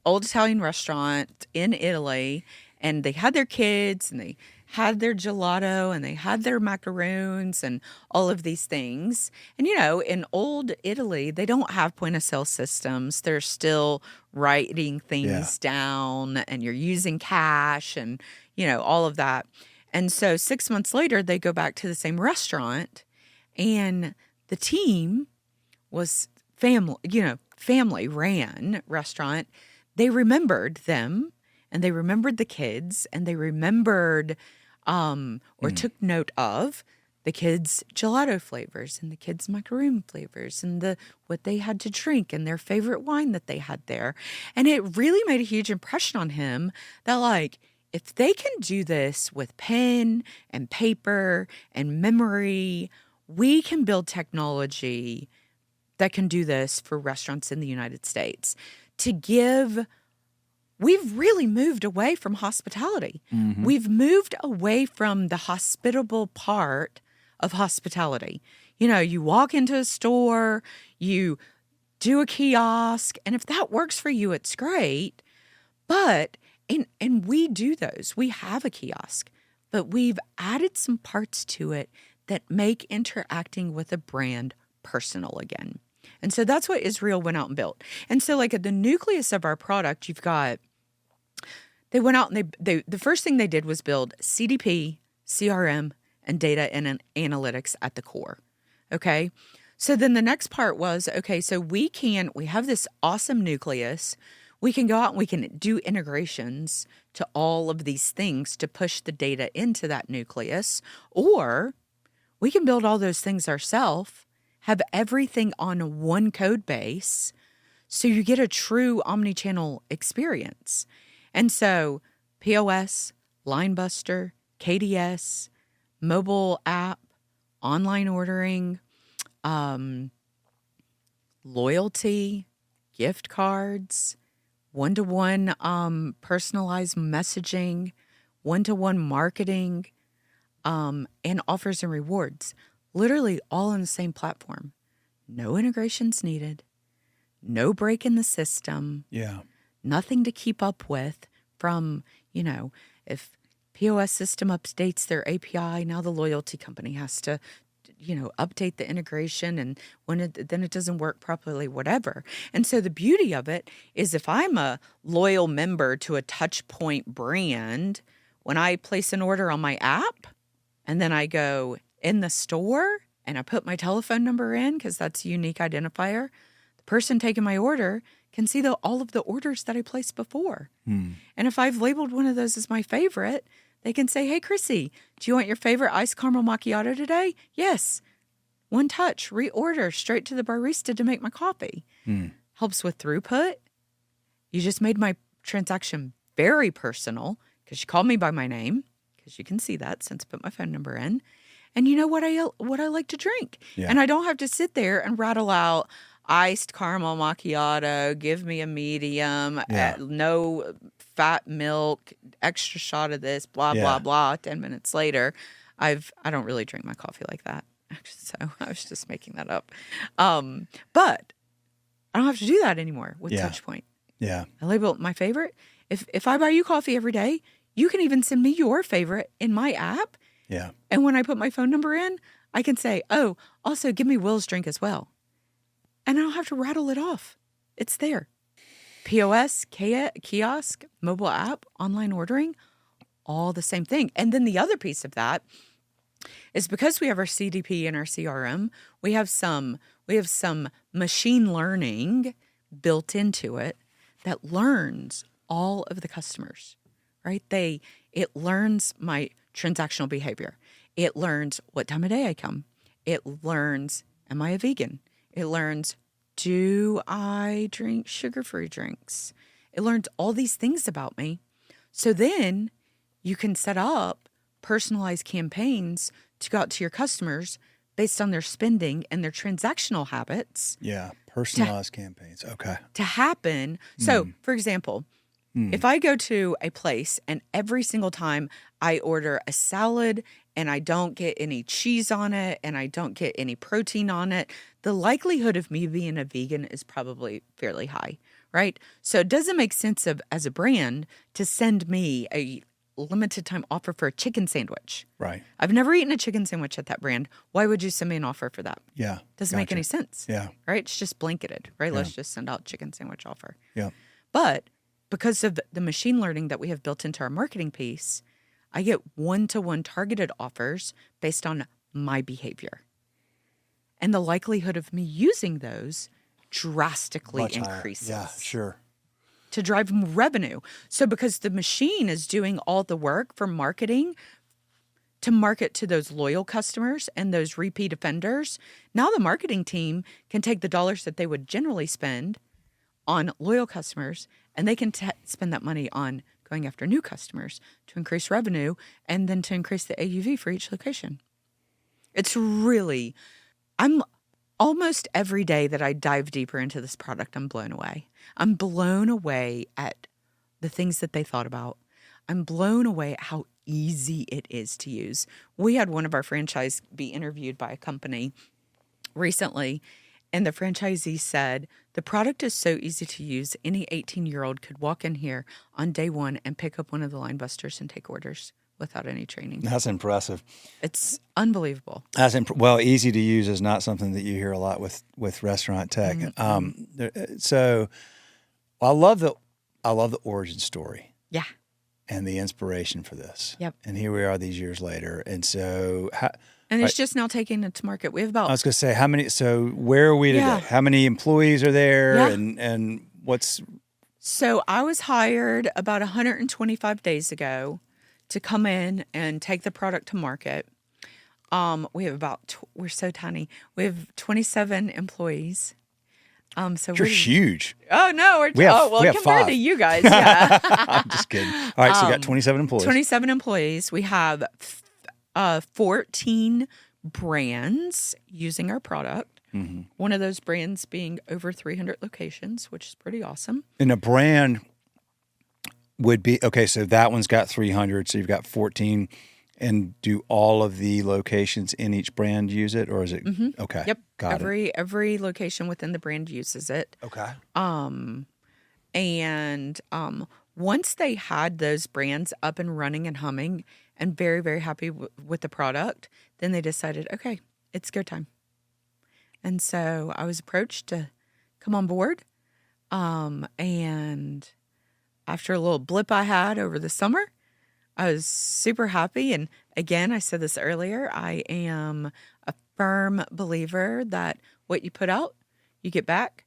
old Italian restaurant in Italy, and they had their kids, and they had their gelato, and they had their macaroons, and all of these things. And, in old Italy, they don't have point-of-sale systems. They're still writing things down, and you're using cash and, all of that. And so 6 months later, they go back to the same restaurant, and the team was family ran restaurant. They remembered them, and they remembered the kids, and they remembered took note of the kids' gelato flavors and the kids' macaroon flavors and what they had to drink and their favorite wine that they had there. And it really made a huge impression on him that if they can do this with pen and paper and memory, we can build technology that can do this for restaurants in the United States. To give we've really moved away from hospitality. Mm-hmm. We've moved away from the hospitable part of hospitality. You know, you walk into a store, you do a kiosk, and if that works for you, it's great. But, and we do those. We have a kiosk, but we've added some parts to it that make interacting with a brand personal again. And so that's what Israel went out and built. And so like at the nucleus of our product, you've got, they went out and the first thing they did was build CDP, CRM, and data and analytics at the core. Okay. So then the next part was, okay, so we have this awesome nucleus. We can go out and we can do integrations to all of these things to push the data into that nucleus, or we can build all those things ourselves, have everything on one code base, so you get a true omnichannel experience. And so POS, Linebuster, KDS, mobile app, online ordering, loyalty, gift cards, one-to-one personalized messaging, one-to-one marketing, and offers and rewards. Literally all on the same platform. No integrations needed. No break in the system. Yeah. Nothing to keep up with from, you know, if POS system updates their API, now the loyalty company has to, you know, update the integration, and then it doesn't work properly, whatever. And so the beauty of it is if I'm a loyal member to a Touchpoint brand, when I place an order on my app and then I go in the store and I put my telephone number in because that's a unique identifier, the person taking my order can see all of the orders that I placed before. And if I've labeled one of those as my favorite, they can say, hey, Chrissy, do you want your favorite iced caramel macchiato today? Yes. One touch, reorder straight to the barista to make my coffee. Helps with throughput. You just made my transaction very personal because you called me by my name, because you can see that since I put my phone number in. And you know what I like to drink. Yeah. And I don't have to sit there and rattle out iced caramel macchiato, give me a medium, no fat milk, extra shot of this, blah, blah, blah. 10 minutes later, I don't really drink my coffee like that. So I was just making that up. But I don't have to do that anymore with Touchpoint. Yeah. I label my favorite. If I buy you coffee every day, you can even send me your favorite in my app. Yeah. And when I put my phone number in, I can say, oh, also give me Wil's drink as well. And I don't have to rattle it off. It's there. POS, kiosk, mobile app, online ordering, all the same thing. And then the other piece of that is because we have our CDP and our CRM, we have some machine learning built into it that learns all of the customers, right? It learns my transactional behavior. It learns what time of day I come. It learns, am I a vegan? It learns, do I drink sugar-free drinks? It learns all these things about me. So then you can set up personalized campaigns to go out to your customers based on their spending and their transactional habits. Yeah, personalized campaigns. Okay. To happen. So, for example, if I go to a place and every single time I order a salad and I don't get any cheese on it and I don't get any protein on it, the likelihood of me being a vegan is probably fairly high, right? So it doesn't make sense as a brand to send me a limited time offer for a chicken sandwich. Right. I've never eaten a chicken sandwich at that brand. Why would you send me an offer for that? Yeah. Doesn't make any sense. Yeah. Right? It's just blanketed, right? Let's just send out chicken sandwich offer. Yeah. But because of the machine learning that we have built into our marketing piece, I get one-to-one targeted offers based on my behavior. And the likelihood of me using those drastically Much higher. increases. Yeah, sure. To drive revenue. So because the machine is doing all the work for marketing to market to those loyal customers and those repeat offenders, now the marketing team can take the dollars that they would generally spend on loyal customers, and they can spend that money on going after new customers to increase revenue and then to increase the AUV for each location. It's really, I'm almost every day that I dive deeper into this product, I'm blown away. I'm blown away at the things that they thought about. I'm blown away at how easy it is to use. We had one of our franchise be interviewed by a company recently, and the franchisee said, the product is so easy to use, any 18-year-old could walk in here on day one and pick up one of the line busters and take orders without any training. That's impressive. It's unbelievable. Well, easy to use is not something that you hear a lot with restaurant tech. So I love the origin story. Yeah. And the inspiration for this. Yep. And here we are these years later. And so... And it's just now taking it to market. We have about... I was going to say, so where are we today? Yeah. How many employees are there? Yeah. And what's... So I was hired about 125 days ago to come in and take the product to market. We have we're so tiny. We have 27 employees. So You're huge. Oh, no. We have compared 5. to you guys, yeah. I'm just kidding. All right, so you got 27 employees. 27 employees. We have 14 brands using our product. Mm-hmm. One of those brands being over 300 locations, which is pretty awesome. And a brand would be, okay, so that one's got 300, so you've got 14. And do all of the locations in each brand use it, or is it okay? Yep. Got it. Every location within the brand uses it. Okay. And once they had those brands up and running and humming and very, very happy with the product, then they decided, okay, it's go time. And so I was approached to come on board. And after a little blip I had over the summer, I was super happy. And again, I said this earlier, I am a firm believer that what you put out, you get back,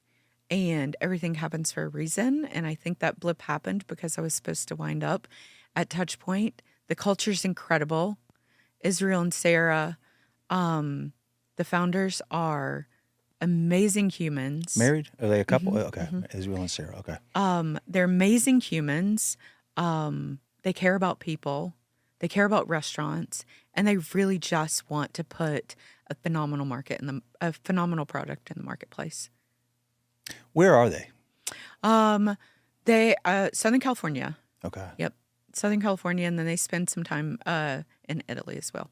and everything happens for a reason. And I think that blip happened because I was supposed to wind up at Touchpoint. The culture's incredible. Israel and Sarah, the founders are amazing humans. Married? Are they a couple? Okay. Israel and Sarah. Okay. They're amazing humans. They care about people. They care about restaurants, and they really just want to put a phenomenal a phenomenal product in the marketplace. Where are they? They Southern California. Okay. Yep, Southern California, and then they spend some time in Italy as well.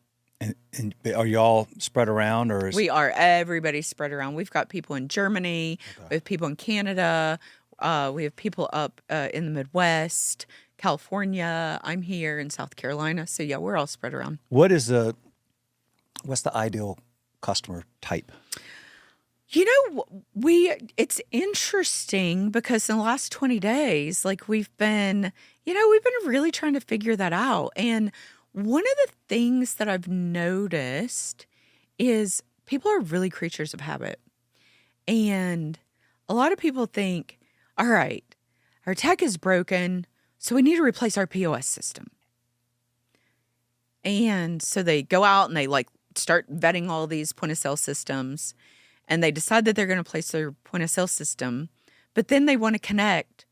And are y'all spread around, or We are. Everybody's spread around. We've got people in Germany. Okay. We have people in Canada. We have people up in the Midwest, California. I'm here in South Carolina. So yeah, we're all spread around. What's the ideal customer type? You know, it's interesting because in the last 20 days, like we've been really trying to figure that out. And one of the things that I've noticed is people are really creatures of habit. And a lot of people think, all right, our tech is broken, so we need to replace our POS system. And so they go out and they start vetting all these point of sale systems, and they decide that they're going to replace their point of sale system, but then they want to connect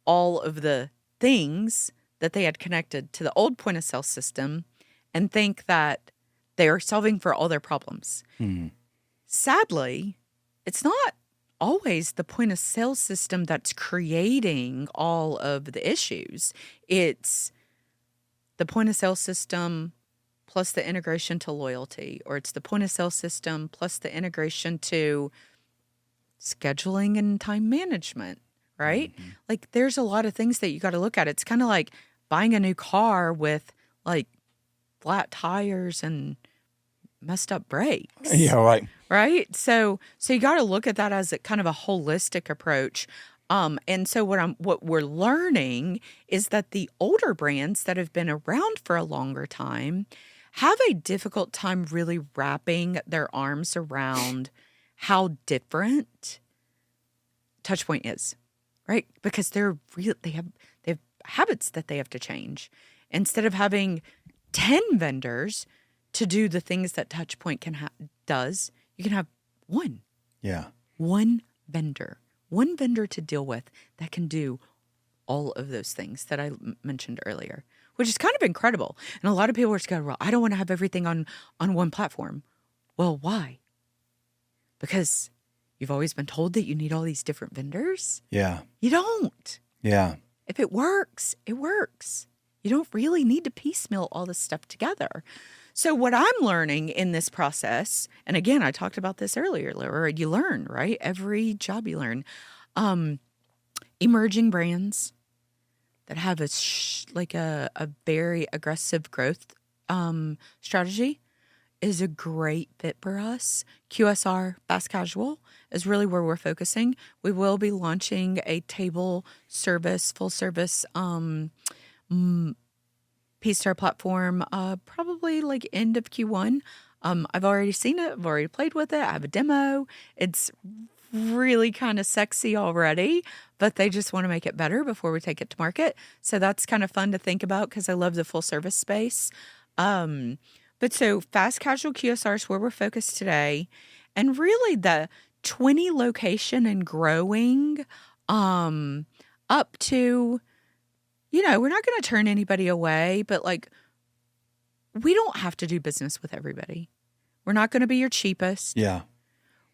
all of the things that they had connected to the old point of sale system and think that they are solving for all their problems. Sadly, it's not always the point of sale system that's creating all of the issues. It's the point of sale system plus the integration to loyalty, or it's the point of sale system plus the integration to scheduling and time management, right? Like there's a lot of things that you got to look at. It's kind of like buying a new car with like flat tires and messed up brakes. Yeah, right. Right? So you got to look at that as a kind of a holistic approach. And so what we're learning is that the older brands that have been around for a longer time have a difficult time really wrapping their arms around how different Touchpoint is, right? Because they have habits that they have to change. Instead of having 10 vendors to do the things that Touchpoint does, you can have one. Yeah. One vendor to deal with that can do all of those things that I mentioned earlier, which is kind of incredible. And a lot of people are just going, well, I don't want to have everything on one platform. Well, why? Because you've always been told that you need all these different vendors? Yeah. You don't. Yeah. If it works, it works. You don't really need to piecemeal all this stuff together. So what I'm learning in this process, and again, I talked about this earlier, Laura, you learn, right? Every job you learn. Emerging brands that have a very aggressive growth strategy is a great fit for us. QSR, fast casual, is really where we're focusing. We will be launching a table service, full service piece to our platform, probably like end of Q1. I've already seen it. I've already played with it. I have a demo. It's really kind of sexy already, but they just want to make it better before we take it to market. So that's kind of fun to think about because I love the full service space. But so fast casual QSR is where we're focused today. And really the 20 location and growing up to, we're not going to turn anybody away, but like we don't have to do business with everybody. We're not going to be your cheapest. Yeah.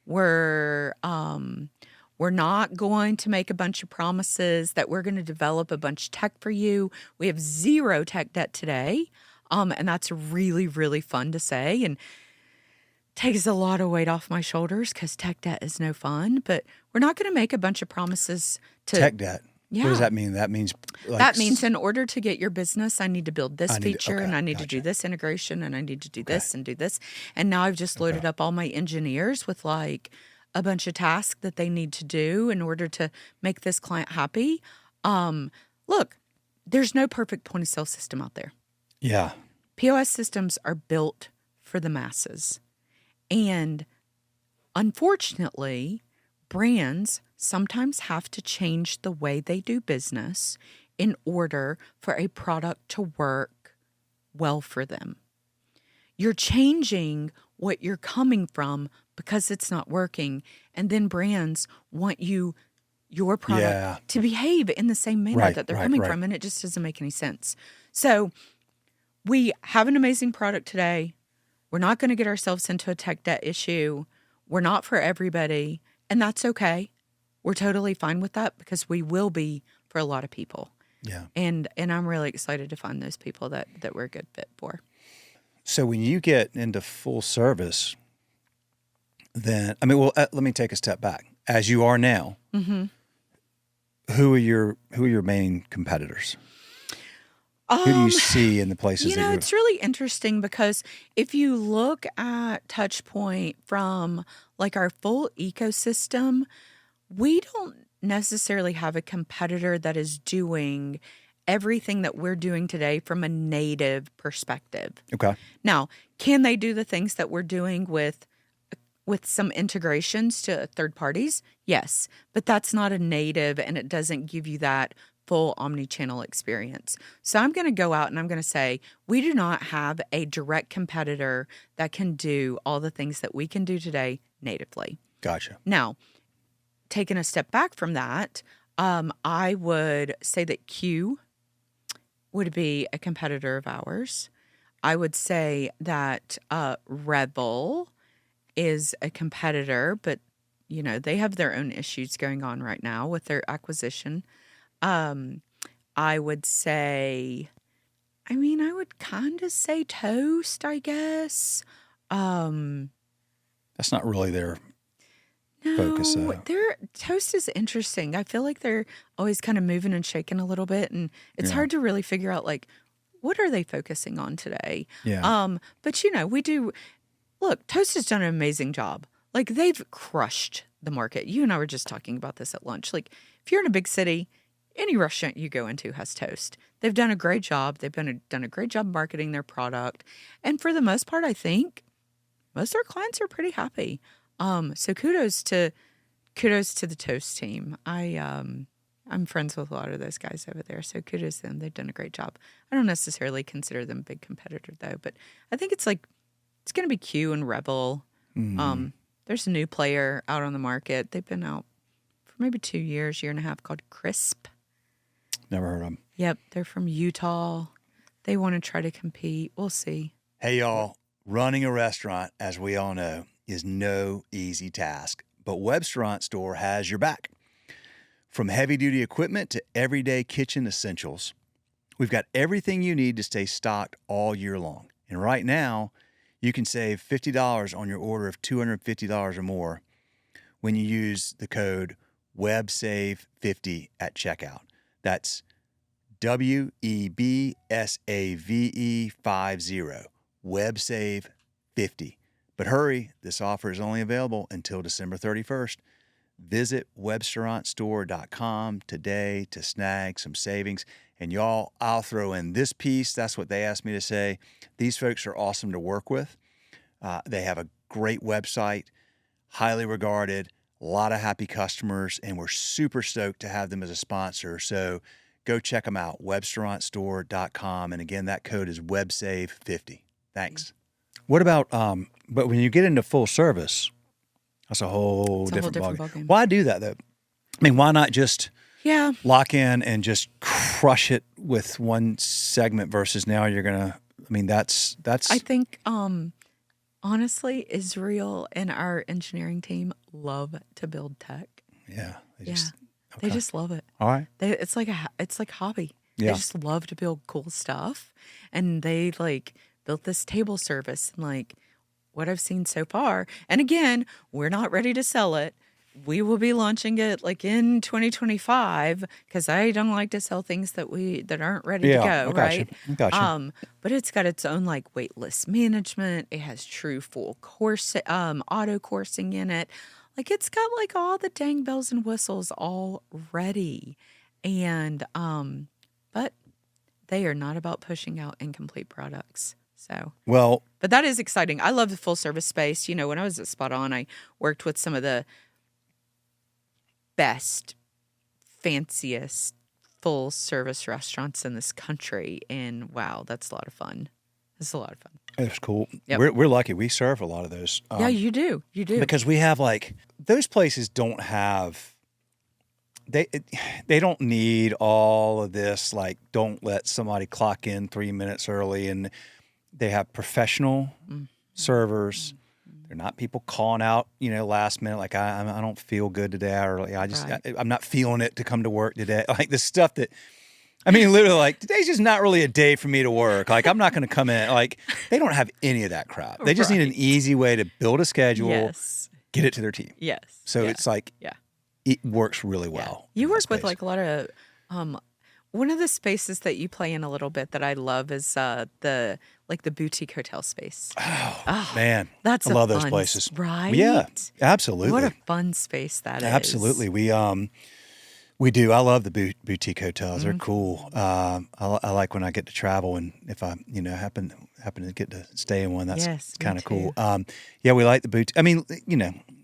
We're not going to make a bunch of promises that we're going to develop a bunch of tech for you. We have zero tech debt today. And that's really, really fun to say and takes a lot of weight off my shoulders because tech debt is no fun. But we're not going to make a bunch of promises to tech debt. Yeah. What does that mean? That means in order to get your business, I need to build this feature and I need to do this integration and I need to do this and do this. And now I've just loaded up all my engineers with like a bunch of tasks that they need to do in order to make this client happy. Look, there's no perfect point of sale system out there. Yeah. POS systems are built for the masses. And unfortunately, brands sometimes have to change the way they do business in order for a product to work well for them. You're changing what you're coming from because it's not working. And then brands want your product to behave in the same manner that they're coming from. And it just doesn't make any sense. So we have an amazing product today. We're not going to get ourselves into a tech debt issue. We're not for everybody. And that's okay. We're totally fine with that because we will be for a lot of people. Yeah. And I'm really excited to find those people that we're a good fit for. So when you get into full service, then, let me take a step back. As you are now, who are your main competitors? Who do you see in the places that it's really interesting because if you look at Touchpoint from like our full ecosystem, we don't necessarily have a competitor that is doing everything that we're doing today from a native perspective. Okay. Now, can they do the things that we're doing with some integrations to third parties? Yes, but that's not a native and it doesn't give you that full omni-channel experience. So I'm going to go out and I'm going to say, we do not have a direct competitor that can do all the things that we can do today natively. Gotcha. Now, taking a step back from that, I would say that Q would be a competitor of ours. I would say that Rebel is a competitor, but they have their own issues going on right now with their acquisition. I would say, I would kind of say Toast, I guess. That's not really their focus. Toast is interesting. I feel like they're always kind of moving and shaking a little bit, and it's hard to really figure out like what are they focusing on today. Yeah. But we do. Look, Toast has done an amazing job. Like they've crushed the market. You and I were just talking about this at lunch. Like if you're in a big city, any restaurant you go into has Toast. They've done a great job. They've done a great job marketing their product. And for the most part, I think most of our clients are pretty happy. So kudos to the Toast team. I'm friends with a lot of those guys over there. So kudos to them. They've done a great job. I don't necessarily consider them a big competitor though, but I think it's going to be Q and Rebel. Mm-hmm. There's a new player out on the market. They've been out for maybe 2 years, year and a half, called Crisp. Never heard of them. Yep, they're from Utah. They want to try to compete. We'll see. Hey, y'all. Running a restaurant, as we all know, is no easy task, but Webstaurant Store has your back. From heavy-duty equipment to everyday kitchen essentials, we've got everything you need to stay stocked all year long. And right now, you can save $50 on your order of $250 or more when you use the code WebSave50 at checkout. That's WEBSAVE50, WebSave50. But hurry, this offer is only available until December 31st. Visit webstaurantstore.com today to snag some savings. And y'all, I'll throw in this piece. That's what they asked me to say. These folks are awesome to work with. They have a great website, highly regarded, a lot of happy customers, and we're super stoked to have them as a sponsor. So go check them out, webstaurantstore.com. And again, that code is WebSave50. Thanks. What about, but when you get into full service, that's a whole different ballgame. Why do that, though? I mean, why not just lock in and just crush it with one segment versus now you're going to, I mean, that's. I think, honestly, Israel and our engineering team love to build tech. Yeah. They just love it. All right. It's like hobby. Yeah. They just love to build cool stuff. And they built this table service and what I've seen so far. And again, we're not ready to sell it. We will be launching it in 2025 because I don't like to sell things that aren't ready to go, right? Gotcha. But it's got its own wait list management. It has true full course auto coursing in it. It's got all the dang bells and whistles all ready. And but they are not about pushing out incomplete products. So, but that is exciting. I love the full service space. When I was at Spot On, I worked with some of the best, fanciest full service restaurants in this country. And wow, that's a lot of fun. It's a lot of fun. It's cool. Yep. We're lucky. We serve a lot of those. Yeah, you do. You do. Because we have those places don't have, they don't need all of this. Don't let somebody clock in 3 minutes early, and they have professional servers. They're not people calling out, last minute. I don't feel good today. I'm not feeling it to come to work today. The stuff that, literally today's just not really a day for me to work. I'm not going to come in. They don't have any of that crap. They just need an easy way to build a schedule, get it to their team. Yes. So it's it works really well. You work with a lot of, one of the spaces that you play in a little bit that I love is the boutique hotel space. Oh man, I fun love those places. Right? Yeah, absolutely. What a fun space that is. Absolutely. We do. I love the boutique hotels. They're cool. I like when I get to travel, and if I happen to get to stay in one, that's kind of cool. We like the boutique.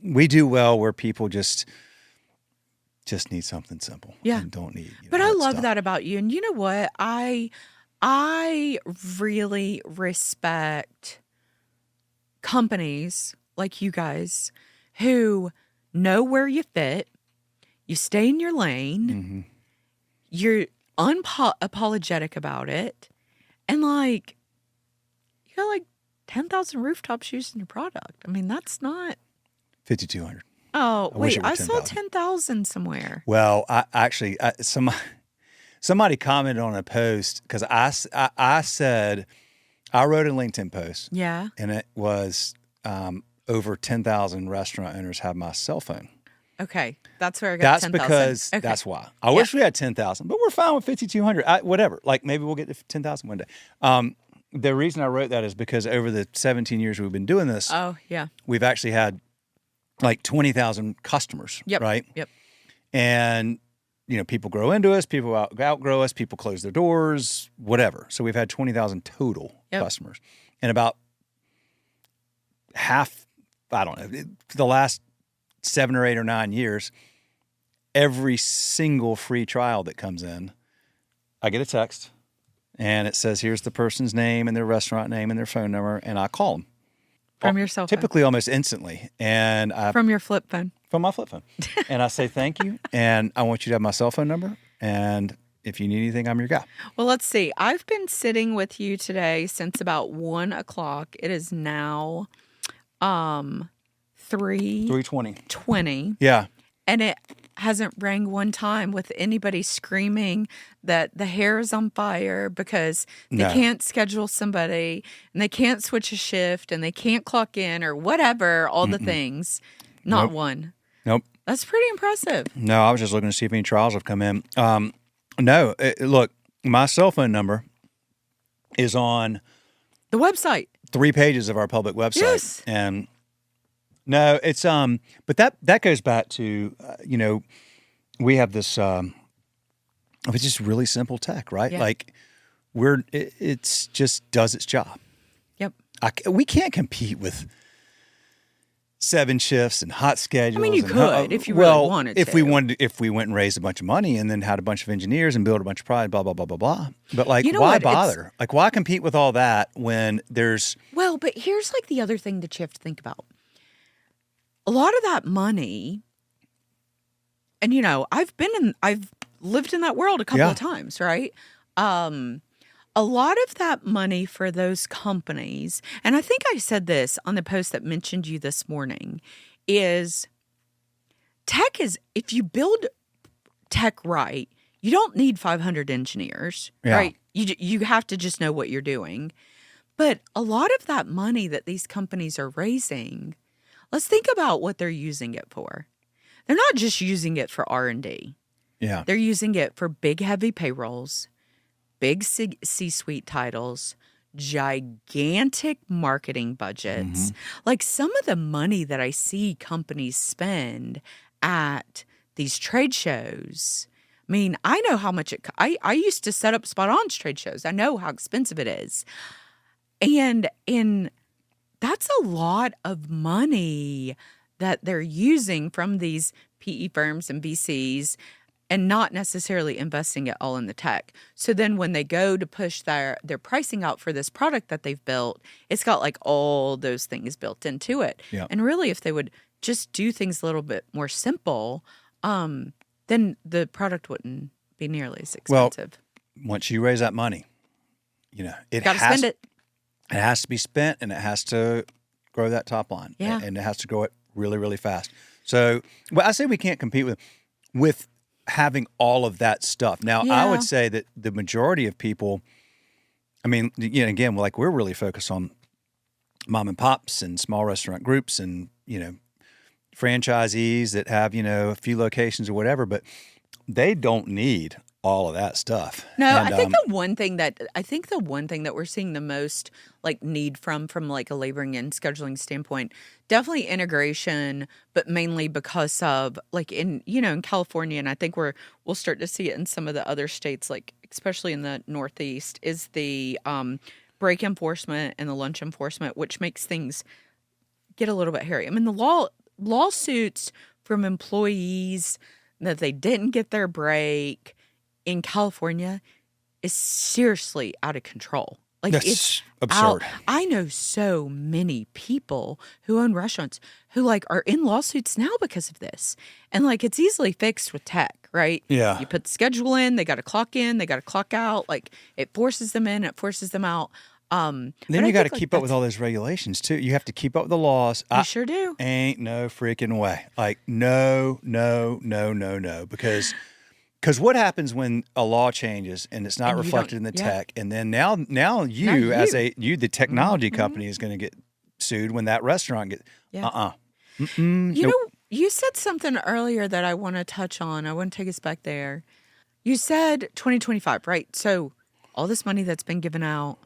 We do well where people just need something simple. Yeah. And don't need. But I love that about you. And you know what? I really respect companies like you guys who know where you fit, you stay in your lane, you're unapologetic about it, and you got 10,000 rooftops using your product. That's not 5,200. Oh, wait, I saw 10,000 somewhere. Well, somebody commented on a post because I said, I wrote a LinkedIn post. Yeah. And it was over 10,000 restaurant owners have my cell phone. Okay. That's where I got 10,000. That's because, that's why. I wish we had 10,000, but we're fine with 5,200. Whatever. Maybe we'll get to 10,000 one day. The reason I wrote that is because over the 17 years we've been doing this, we've actually had 20,000 customers, right? Yep. And, people grow into us, people outgrow us, people close their doors, whatever. So we've had 20,000 total customers. And about half, I don't know, for the last 7 or 8 or 9 years, every single free trial that comes in, I get a text, and it says, here's the person's name and their restaurant name and their phone number, and I call them. From your cell phone? Typically almost instantly. And from your flip phone? From my flip phone. And I say thank you, and I want you to have my cell phone number, and if you need anything, I'm your guy. Well, let's see. I've been sitting with you today since about 1 o'clock. It is now 3:20. Yeah. And hasn't rang one time with anybody screaming that the hair is on fire because they can't schedule somebody and they can't switch a shift and they can't clock in or whatever, all the things. Not one. Nope. That's pretty impressive. No, I was just looking to see if any trials have come in. Look, my cell phone number is on the website. 3 pages of our public website. Yes. And no, it's but that goes back to we have this it's just really simple tech, right? Yeah. Like it's just does its job. Yep. We can't compete with 7 shifts and hot schedules. I mean, you could if you really wanted to. If we went and raised a bunch of money and then had a bunch of engineers and built a bunch of product, blah, blah, blah, blah, blah. But why bother? Why compete with all that when there's... Well, but here's the other thing that you have to think about. A lot of that money, and I've lived in that world a couple of times, right? A lot of that money for those companies, and I think I said this on the post that mentioned you this morning, is if you build tech right, you don't need 500 engineers, right? You have to just know what you're doing. But a lot of that money that these companies are raising, let's think about what they're using it for. They're not just using it for R&D. Yeah. They're using it for big, heavy payrolls, big C-suite titles, gigantic marketing budgets. Some of the money that I see companies spend at these trade shows. I mean, I know how much I used to set up spot-ons trade shows. I know how expensive it is. And that's a lot of money that they're using from these PE firms and VCs and not necessarily investing it all in the tech. So then when they go to push their pricing out for this product that they've built, it's got all those things built into it. Yeah. And really, if they would just do things a little bit more simple, then the product wouldn't be nearly as expensive. Well, once you raise that money, it got to spend it. It has to be spent, and it has to grow that top line. Yeah. And it has to grow it really, really fast. So, I say we can't compete with having all of that stuff. Now, I would say that the majority of people, I mean, again, we're really focused on mom and pops and small restaurant groups and, franchisees that have, a few locations or whatever, but they don't need all of that stuff. No, and, I think the one thing that we're seeing the most need from a laboring and scheduling standpoint, definitely integration, but mainly because of in California, and I think we'll start to see it in some of the other states, especially in the Northeast, is the break enforcement and the lunch enforcement, which makes things get a little bit hairy. I mean, the lawsuits from employees that they didn't get their break in California is seriously out of control. It's absurd. I know so many people who own restaurants who are in lawsuits now because of this. And it's easily fixed with tech, right? Yeah. You put the schedule in, they got to clock in, they got to clock out. It forces them in, it forces them out. Then you got to keep up with all those regulations too. You have to keep up with the laws. You sure do. Ain't no freaking way. No. Because what happens when a law changes and it's not reflected in the tech, and then now you as the technology company is going to get sued when that restaurant gets You said something earlier that I want to touch on. I want to take us back there. You said 2025, right? So all this money that's been given out,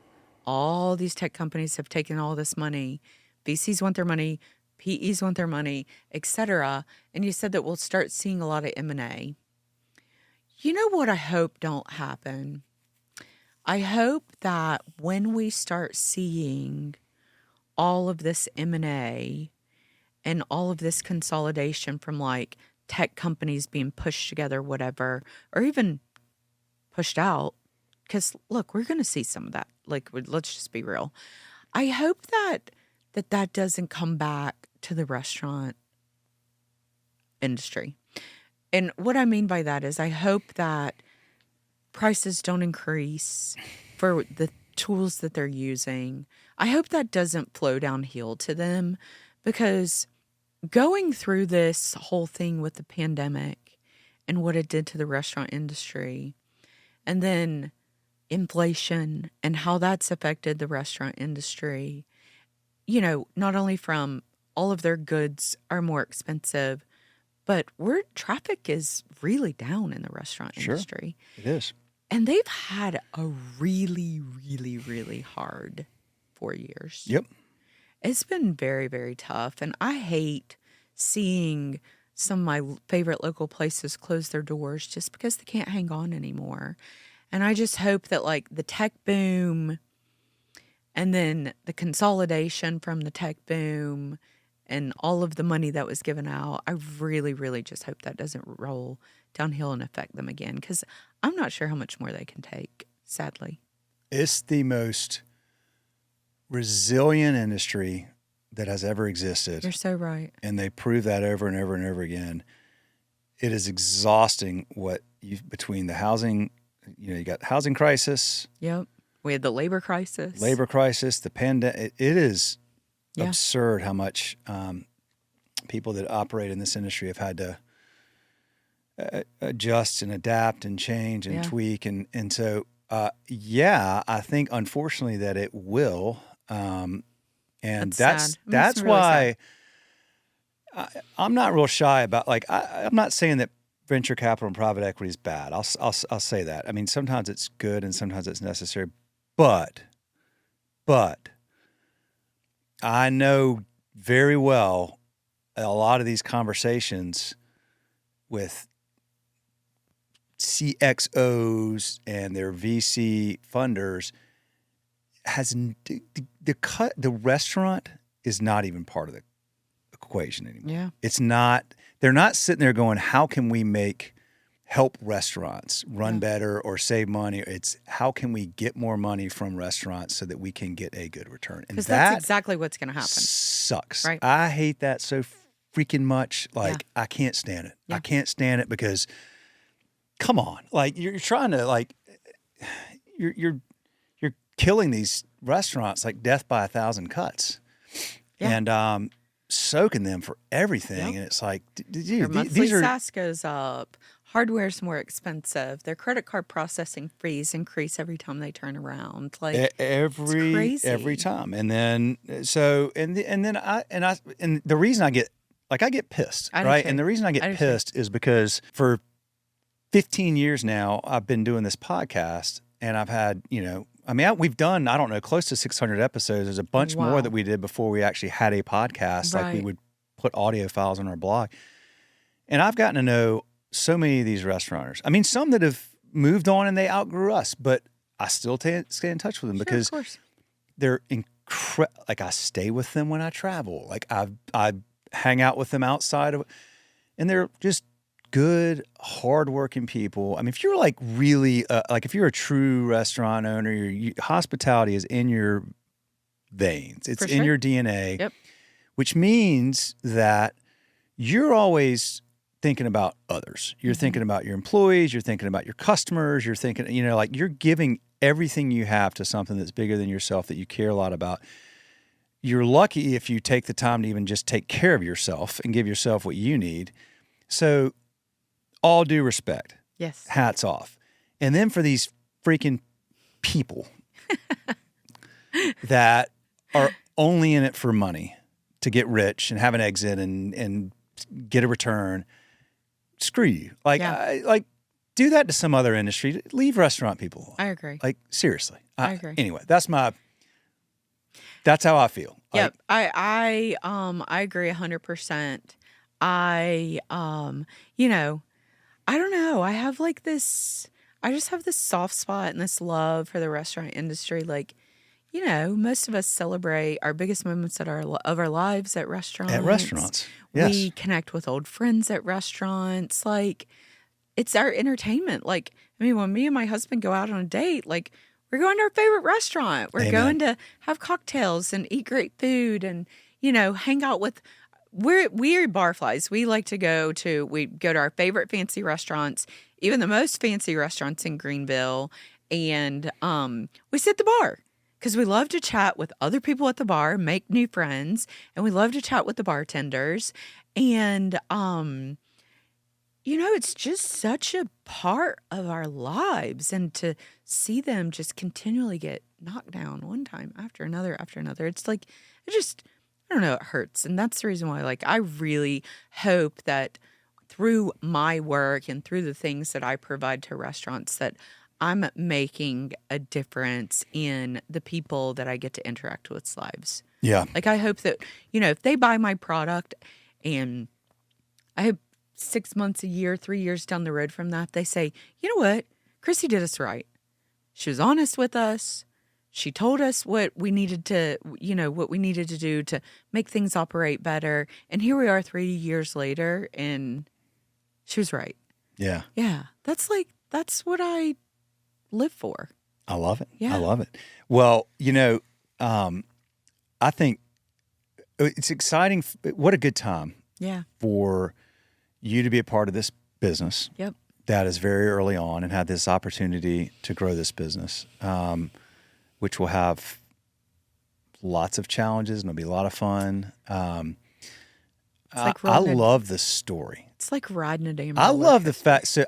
all these tech companies have taken all this money. VCs want their money, PEs want their money, etc. And you said that we'll start seeing a lot of M&A. You know what I hope don't happen? I hope that when we start seeing all of this M&A and all of this consolidation from tech companies being pushed together, whatever, or even pushed out, because look, we're going to see some of that. Let's just be real. I hope that doesn't come back to the restaurant industry. And what I mean by that is I hope that prices don't increase for the tools that they're using. I hope that doesn't flow downhill to them, because going through this whole thing with the pandemic and what it did to the restaurant industry. And then inflation and how that's affected the restaurant industry. Not only from all of their goods are more expensive, but traffic is really down in the restaurant industry. It is. And they've had a really, really, really hard 4 years. Yep. It's been very, very tough. And I hate seeing some of my favorite local places close their doors just because they can't hang on anymore. And I just hope that the tech boom and then the consolidation from the tech boom and all of the money that was given out, I really, really just hope that doesn't roll downhill and affect them again, because I'm not sure how much more they can take, sadly. It's the most resilient industry that has ever existed. You're so right. And they prove that over and over and over again. It is exhausting between the housing, you got housing crisis. Yep. We had the labor crisis. The pandemic. It is absurd how much people that operate in this industry have had to adjust and adapt and change and tweak. And so, I think unfortunately that it will. And that's really why I'm not real shy about, I'm not saying that venture capital and private equity is bad. I'll say that. I mean, sometimes it's good and sometimes it's necessary, but I know very well a lot of these conversations with CXOs and their VC funders the restaurant is not even part of the equation anymore. Yeah. It's not, they're not sitting there going, how can we help restaurants run better or save money? It's how can we get more money from restaurants so that we can get a good return? And because that's exactly what's going to happen. Sucks. Right. I hate that so freaking much. I can't stand it. Yeah. I can't stand it because, come on, you're trying to you're killing these restaurants like death by 1,000 cuts, and soaking them for everything. And it's like, their monthly SaaS goes up. Hardware's more expensive. Their credit card processing fees increase every time they turn around. Every time. And then the reason I get pissed, right? And the reason I get pissed is because for 15 years now I've been doing this podcast, and I've had, we've done, I don't know, close to 600 episodes. There's a bunch more that we did before we actually had a podcast. Right. We would put audio files on our blog. And I've gotten to know so many of these restaurateurs. I mean, some that have moved on and they outgrew us, but I still stay in touch with them because of course. They're incredible. I stay with them when I travel. I hang out with them outside of, and they're just good, hardworking people. I mean, if you're really, if you're a true restaurant owner, hospitality is in your veins. It's in your DNA, which means that you're always thinking about others. You're thinking about your employees. You're thinking about your customers. You're thinking, you're giving everything you have to something that's bigger than yourself that you care a lot about. You're lucky if you take the time to even just take care of yourself and give yourself what you need. So, all due respect. Yes. Hats off. And then for these freaking people that are only in it for money, to get rich and have an exit and get a return, screw you. Do that to some other industry. Leave restaurant people alone. I agree. Seriously. I agree. Anyway, that's how I feel. Yep. I agree 100%. I don't know. I just have this soft spot and this love for the restaurant industry. Most of us celebrate our biggest moments of our lives at restaurants. At restaurants, yes. We connect with old friends at restaurants. It's our entertainment. When me and my husband go out on a date, we're going to our favorite restaurant. We're going to have cocktails and eat great food and, hang out with. We're barflies. We like to go to our favorite fancy restaurants, even the most fancy restaurants in Greenville, and we sit at the bar because we love to chat with other people at the bar, make new friends, and we love to chat with the bartenders. And it's just such a part of our lives, and to see them just continually get knocked down one time after another, it's like, I don't know, it hurts. And that's the reason why, like, I really hope that through my work and through the things that I provide to restaurants, that I'm making a difference in the people that I get to interact with's lives. Yeah. Like, I hope that, if they buy my product, and I hope 6 months, a year, 3 years down the road from that, they say, you know what? Chrissy did us right. She was honest with us. She told us what we needed to do to make things operate better. And here we are 3 years later, and she was right. Yeah. Yeah. That's what I live for. I love it. Yeah. I love it. Well, I think it's exciting. What a good time. Yeah. For you to be a part of this business. Yep. That is very early on and had this opportunity to grow this business, which will have lots of challenges and it'll be a lot of fun. I love the story. It's like riding a damn. I love the fact. So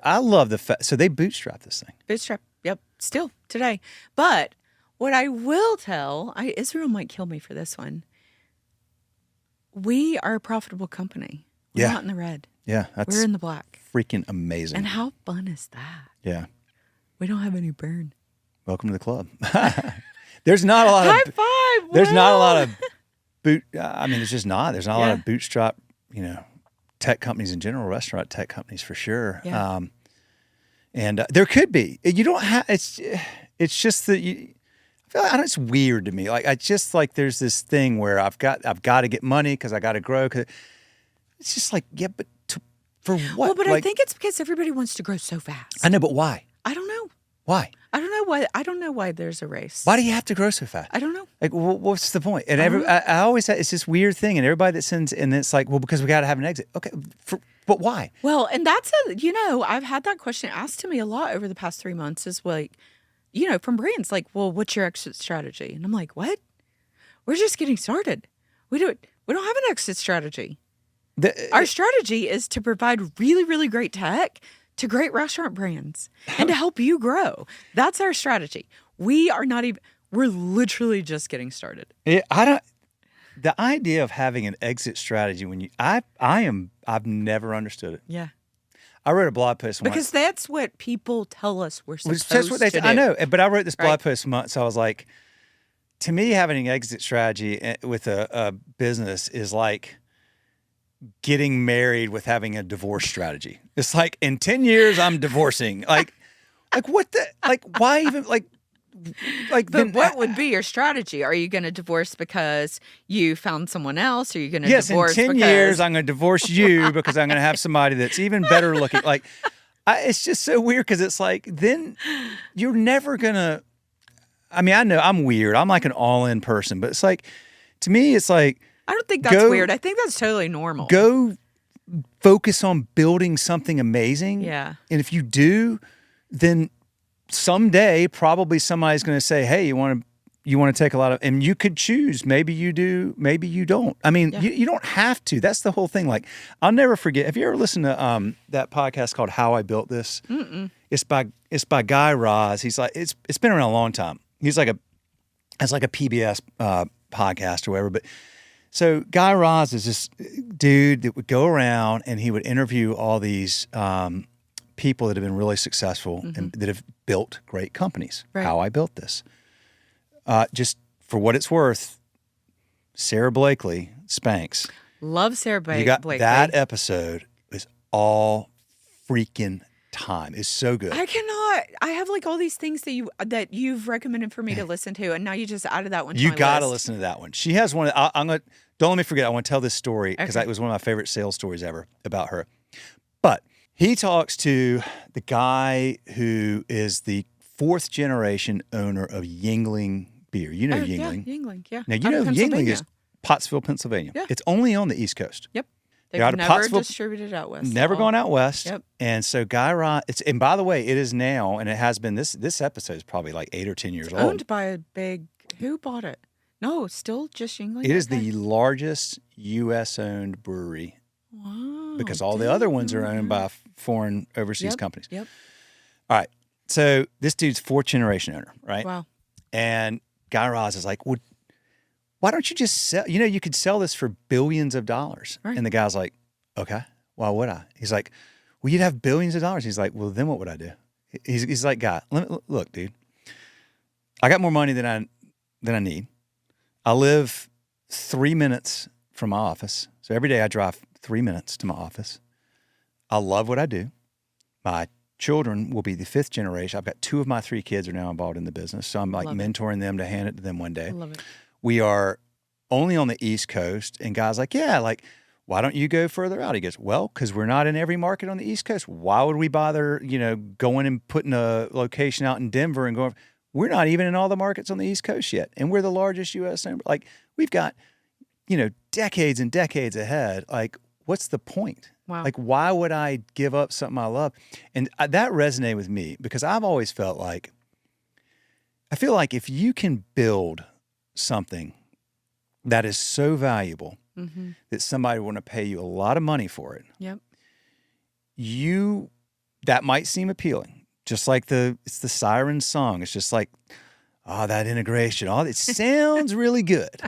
they bootstrap this thing. Bootstrap. Yep. Still today. But what I will tell, Israel might kill me for this one. We are a profitable company. We're not in the red. Yeah. We're in the black. Freaking amazing. And how fun is that? Yeah. We don't have any burn. Welcome to the club. There's not a lot of high five. There's not a lot of there's just not. There's not a lot of bootstrap, tech companies in general, restaurant tech companies for sure. Yeah. And there could be. You don't have. It's just that you. I feel like it's weird to me. Like I just like there's this thing where I've got to get money because I got to grow. Cause it's just like but for what? Well, but I think it's because everybody wants to grow so fast. I know, but why? I don't know. Why? I don't know why. I don't know why there's a race. Why do you have to grow so fast? I don't know. Like, what's the point? And I always say it's this weird thing, and everybody that sends, and it's like, well, because we got to have an exit. Okay, but why? Well, and that's I've had that question asked to me a lot over the past 3 months. Is like, from brands, like, well, what's your exit strategy? And I'm like, what? We're just getting started. We don't have an exit strategy. Our strategy is to provide really, really great tech to great restaurant brands and to help you grow. That's our strategy. We're literally just getting started. The idea of having an exit strategy I've never understood it. Yeah. I wrote a blog post once. Because that's what people tell us we're supposed to do. I know, but I wrote this blog post once. I was like, to me, having an exit strategy with a business is like getting married with having a divorce strategy. It's like in 10 years I'm divorcing. Like what the why even But what would be your strategy? Are you going to divorce because you found someone else? Or are you going to divorce in 10 years I'm going to divorce you because I'm going to have somebody that's even better looking. Like it's just so weird because it's like then you're never going to I know I'm weird. I'm like an all-in person, but it's like to me it's like I don't think that's weird. I think that's totally normal. Go focus on building something amazing. Yeah. And if you do, then someday probably somebody's going to say, hey, you want to take a lot of, and you could choose. Maybe you do, maybe you don't. You don't have to. That's the whole thing. Like, I'll never forget. Have you ever listened to that podcast called How I Built This? Mm-mm. It's by Guy Raz. He's like, it's been around a long time. He's like it's like a PBS podcast or whatever, but so Guy Raz is this dude that would go around and he would interview all these people that have been really successful and that have built great companies. Right. How I Built This. Just for what it's worth, Sarah Blakely, Spanx. Love Sarah Blakely. You got that episode is all freaking time. It's so good. I have like all these things that you've recommended for me to listen to, and now you just added that one to my list. You got to listen to that one. She has one. Don't let me forget. I want to tell this story because it was one of my favorite sales stories ever about her. But he talks to the guy who is the 4th generation owner of Yuengling beer. You know Yuengling. Yeah, Yuengling, yeah. Now, you know Yuengling is Pottsville, Pennsylvania. Yeah. It's only on the East Coast. Yep. They've never distributed out west. Never gone out west. Yep. And so Guy Raz, and by the way, it is now, and it has been, this episode is probably like 8 or 10 years old. Owned by a who bought it? No, still just Yuengling. It is the largest U.S.-owned brewery. Wow. because all the other ones are owned by foreign overseas companies. All right. So this dude's fourth generation owner, right? Wow. And Guy Raz is like, well, why don't you just sell? You know, you could sell this for billions of dollars. Right. And the guy's like, okay, why would I? He's like, well, you'd have billions of dollars. He's like, well, then what would I do? He's like, Guy, look, dude, I got more money than I need. I live 3 minutes from my office. So every day I drive 3 minutes to my office. I love what I do. My children will be the fifth generation. I've got 2 of my 3 kids are now involved in the business. So I'm like mentoring them to hand it to them one day. I love it. We are only on the East Coast. And Guy's like, yeah, like, why don't you go further out? He goes, well, because we're not in every market on the East Coast. Why would we bother, going and putting a location out in Denver and going? We're not even in all the markets on the East Coast yet. And we're the largest U.S. owner. Like, we've got, decades and decades ahead. Like, what's the point? Wow. Like, why would I give up something I love? And that resonated with me because I've always felt like, I feel like if you can build something that is so valuable that somebody want to pay you a lot of money for it, that might seem appealing. Just like it's the siren song. It's just like, that integration. It sounds really good.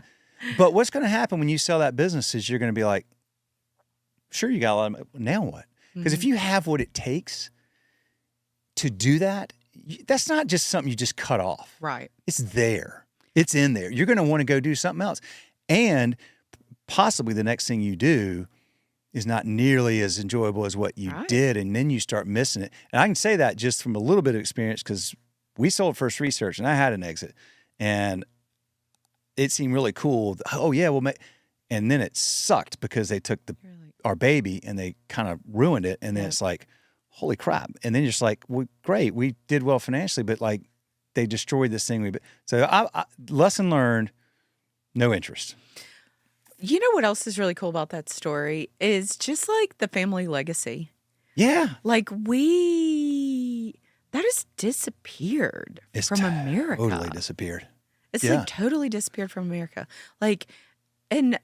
But what's going to happen when you sell that business is you're going to be like, sure, you got a lot of money. Now what? Because if you have what it takes to do that, that's not just something you just cut off. Right. It's there. It's in there. You're going to want to go do something else. And possibly the next thing you do is not nearly as enjoyable as what you did, and then you start missing it. And I can say that just from a little bit of experience because we sold First Research, and I had an exit, and it seemed really cool. Oh, yeah, and then it sucked because they took our baby and they kind of ruined it, and then it's like, holy crap. And then you're just like, well, great, we did well financially, but like they destroyed this thing. So I lesson learned, no interest. You know what else is really cool about that story is just like the family legacy. Yeah. Like that has disappeared from America. Totally disappeared. It's like totally disappeared from America. Like, and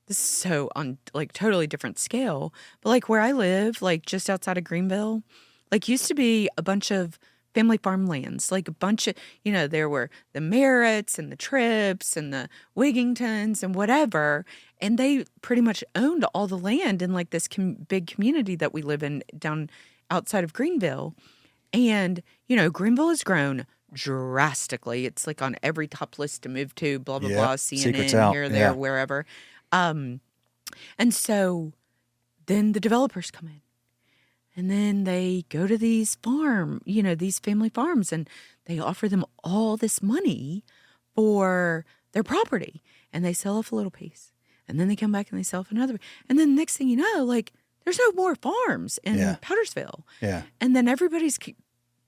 this is so on like totally different scale, but like where I live, like just outside of Greenville, like used to be a bunch of family farmlands, like a bunch of, there were the Merritts and the Tripps and the Wigingtons and whatever. And they pretty much owned all the land in like this big community that we live in down outside of Greenville. And, Greenville has grown drastically. It's like on every top list to move to, blah, blah, blah, CNN, here, there, wherever. And so then the developers come in. And then they go to these these family farms, and they offer them all this money for their property. And they sell off a little piece. And then they come back and they sell off another. And then the next thing you know, like, there's no more farms in Powdersville. Yeah. And then everybody's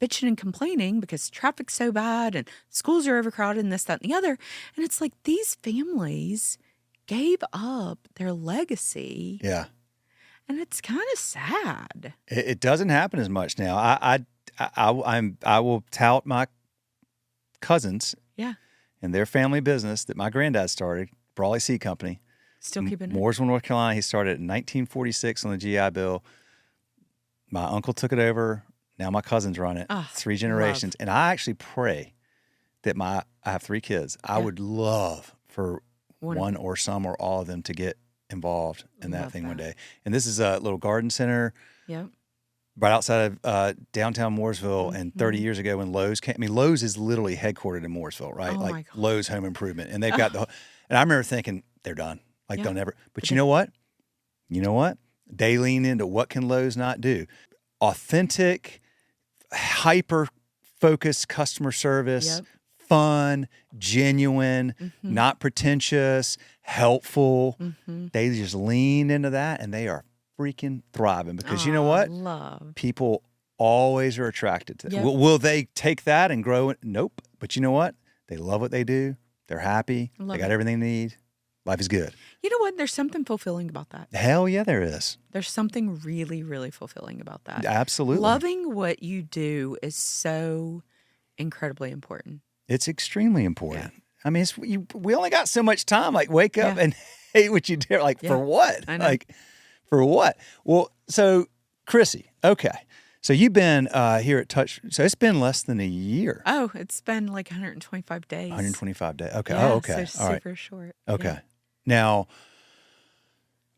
bitching and complaining because traffic's so bad and schools are overcrowded and this, that, and the other. And it's like these families gave up their legacy. Yeah. And it's kind of sad. It doesn't happen as much now. I will tout my cousins, and their family business that my granddad started, Brawley Seed Company. Still keeping it. Mooresville, North Carolina. He started in 1946 on the GI Bill. My uncle took it over. Now my cousins run it. 3 generations, and I actually pray that I have 3 kids. I would love for one or some or all of them to get involved in that thing one day. And this is a little garden center right outside of downtown Mooresville. And 30 years ago when Lowe's came, Lowe's is literally headquartered in Mooresville, right? Like Lowe's Home Improvement. And they've got and I remember thinking, they're done. Like they'll never, but you know what? They lean into what can Lowe's not do? Authentic, hyper-focused customer service, fun, genuine, not pretentious, helpful. They just lean into that, and they are freaking thriving because you know what? People always are attracted to that. Will they take that and grow it? Nope. But you know what? They love what they do. They're happy. They got everything they need. Life is good. You know what? There's something fulfilling about that. Hell yeah, there is. There's something really, really fulfilling about that. Absolutely. Loving what you do is so incredibly important. It's extremely important. We only got so much time. Like, wake up and hate what you do. Like, for what? I know. Like, For what? Well, so Chrissy, okay. So you've been here at Touch. So it's been less than a year. Oh, it's been like 125 days. 125 days. Okay. Yeah, Oh, okay. So All right. super short. Okay. Yeah. Now,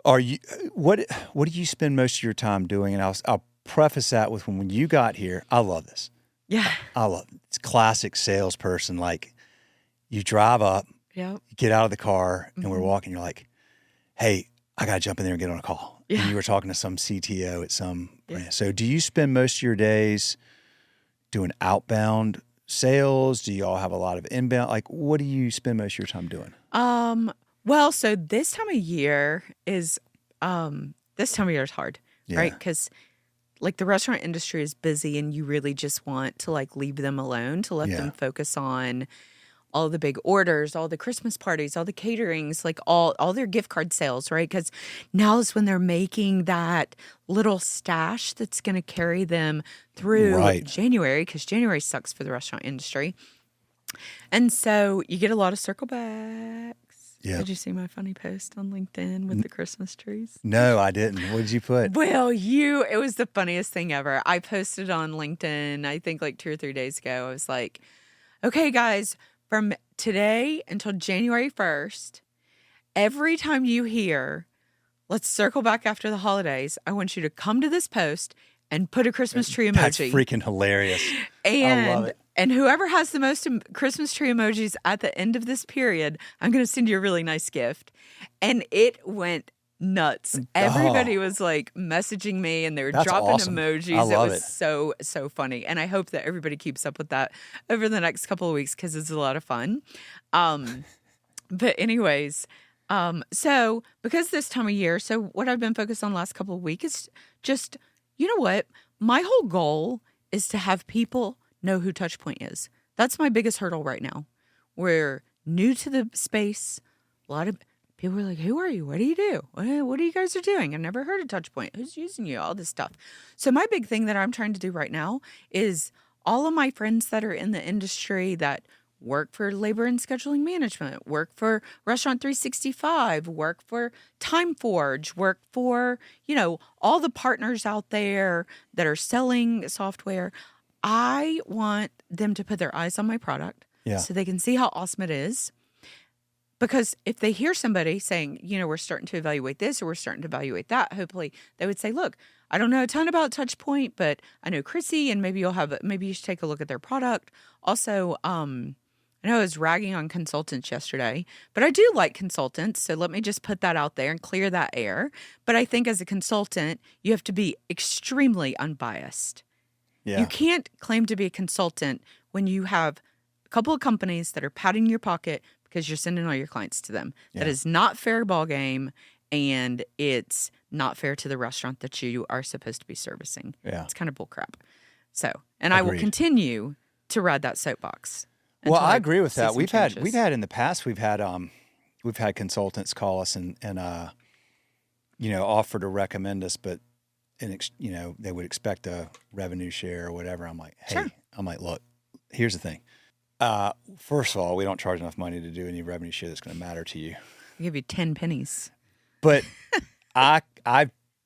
are you what do you spend most of your time doing? And I'll preface that with when you got here. I love this. Yeah. I love it. It's classic salesperson. Like you drive up, Yep. you get out of the car, and we're walking. You're like, "Hey, I gotta jump in there and get on a call." Yeah. And you were talking to some CTO at some Yeah. brand. So, do you spend most of your days doing outbound sales? Do you all have a lot of inbound? Like, what do you spend most of your time doing? Well, so this time of year is hard, Yeah. right? Because like the restaurant industry is busy and you really just want to like leave them alone to let Yeah. them focus on all the big orders, all the Christmas parties, all the caterings, like all their gift card sales, right? Because now is when they're making that little stash that's going to carry them through Right. January, because January sucks for the restaurant industry. And so you get a lot of circle backs. Yeah. Did you see my funny post on LinkedIn with the Christmas trees? No, I didn't. What did you put? Well, it was the funniest thing ever. I posted on LinkedIn, I think like 2 or 3 days ago. I was like, okay, guys, from today until January 1st, every time you hear, let's circle back after the holidays, I want you to come to this post and put a Christmas tree emoji. That's freaking hilarious. I love it. And whoever has the most Christmas tree emojis at the end of this period, I'm going to send you a really nice gift. And it went nuts. Everybody was like messaging me and they were That's dropping awesome. emojis. I love it was so funny. And I hope that everybody keeps up with that over the next couple of weeks because it's a lot of fun. But anyways, so because this time of year, so what I've been focused on the last couple of weeks is just, you know what? My whole goal is to have people know who Touchpoint is. That's my biggest hurdle right now. We're new to the space. A lot of people are like, who are you? What do you do? What are you guys are doing? I've never heard of Touchpoint. Who's using you? All this stuff. So my big thing that I'm trying to do right now is all of my friends that are in the industry that work for labor and scheduling management, work for Restaurant 365, work for TimeForge, work for, all the partners out there that are selling software. I want them to put their eyes on my product so they can see how awesome it is. Because if they hear somebody saying, we're starting to evaluate this or we're starting to evaluate that, hopefully they would say, look, I don't know a ton about Touchpoint, but I know Chrissy and maybe you should take a look at their product. Also, I know I was ragging on consultants yesterday, but I do like consultants. So let me just put that out there and clear that air. But I think as a consultant, you have to be extremely unbiased. Yeah. You can't claim to be a consultant when you have a couple of companies that are patting your pocket because you're sending all your clients to them. Yeah. That is not fair ball game, and it's not fair to the restaurant that you are supposed to be servicing. Yeah. It's kind of bullcrap. So, and I will continue to ride that soapbox. Well, I agree with that. We've changes. had in the past we've had consultants call us and offer to recommend us, but they would expect a revenue share or whatever. I'm like, hey, Sure. Look, here's the thing. First of all, we don't charge enough money to do any revenue share that's going to matter to you. I give you 10 pennies. But I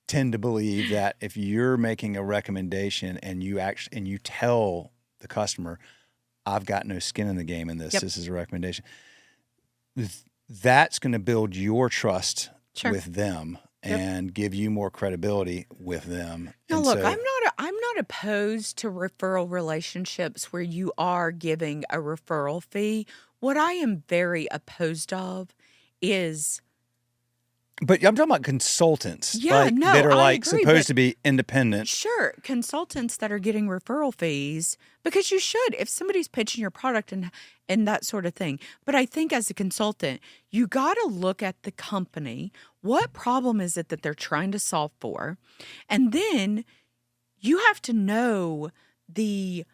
tend to believe that if you're making a recommendation and you tell the customer, I've got no skin in the game in this. Yep. This is a recommendation. That's going to build your trust with them and give you more credibility with them. Now, and look, so, I'm not opposed to referral relationships where you are giving a referral fee. What I am very opposed of is. But I'm talking about consultants that are I agree, supposed to be independent. Sure, consultants that are getting referral fees, because you should if somebody's pitching your product and that sort of thing. But I think as a consultant, you got to look at the company. What problem is it that they're trying to solve for? And then you have to know the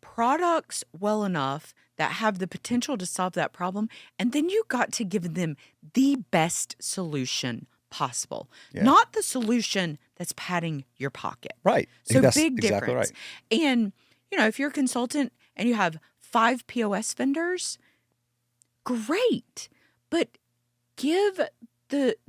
products well enough that have the potential to solve that problem. And then you got to give them the best solution possible, not the solution that's padding your pocket. Right. So that's big exactly difference. Right. And, if you're a consultant and you have 5 POS vendors, great. But give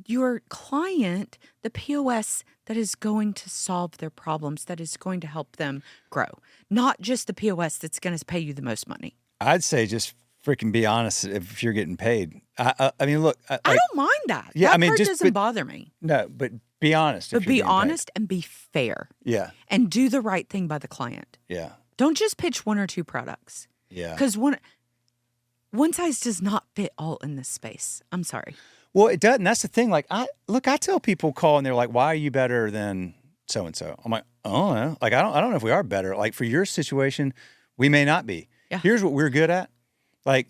your client the POS that is going to solve their problems, that is going to help them grow, not just the POS that's going to pay you the most money. I'd say just freaking be honest if you're getting paid. I mean, look. I don't mind that. Yeah, that I mean, part doesn't bother me. No, but be honest. But be honest and be fair. Yeah. And do the right thing by the client. Yeah. Don't just pitch one or two products. Yeah. Because one size does not fit all in this space. I'm sorry. Well, it doesn't. That's the thing. Like, I tell people call and they're like, "Why are you better than so and so?" I'm like, "I don't know. Like, I don't know if we are better. Like, for your situation, we may not be. Yeah. Here's what we're good at. Like,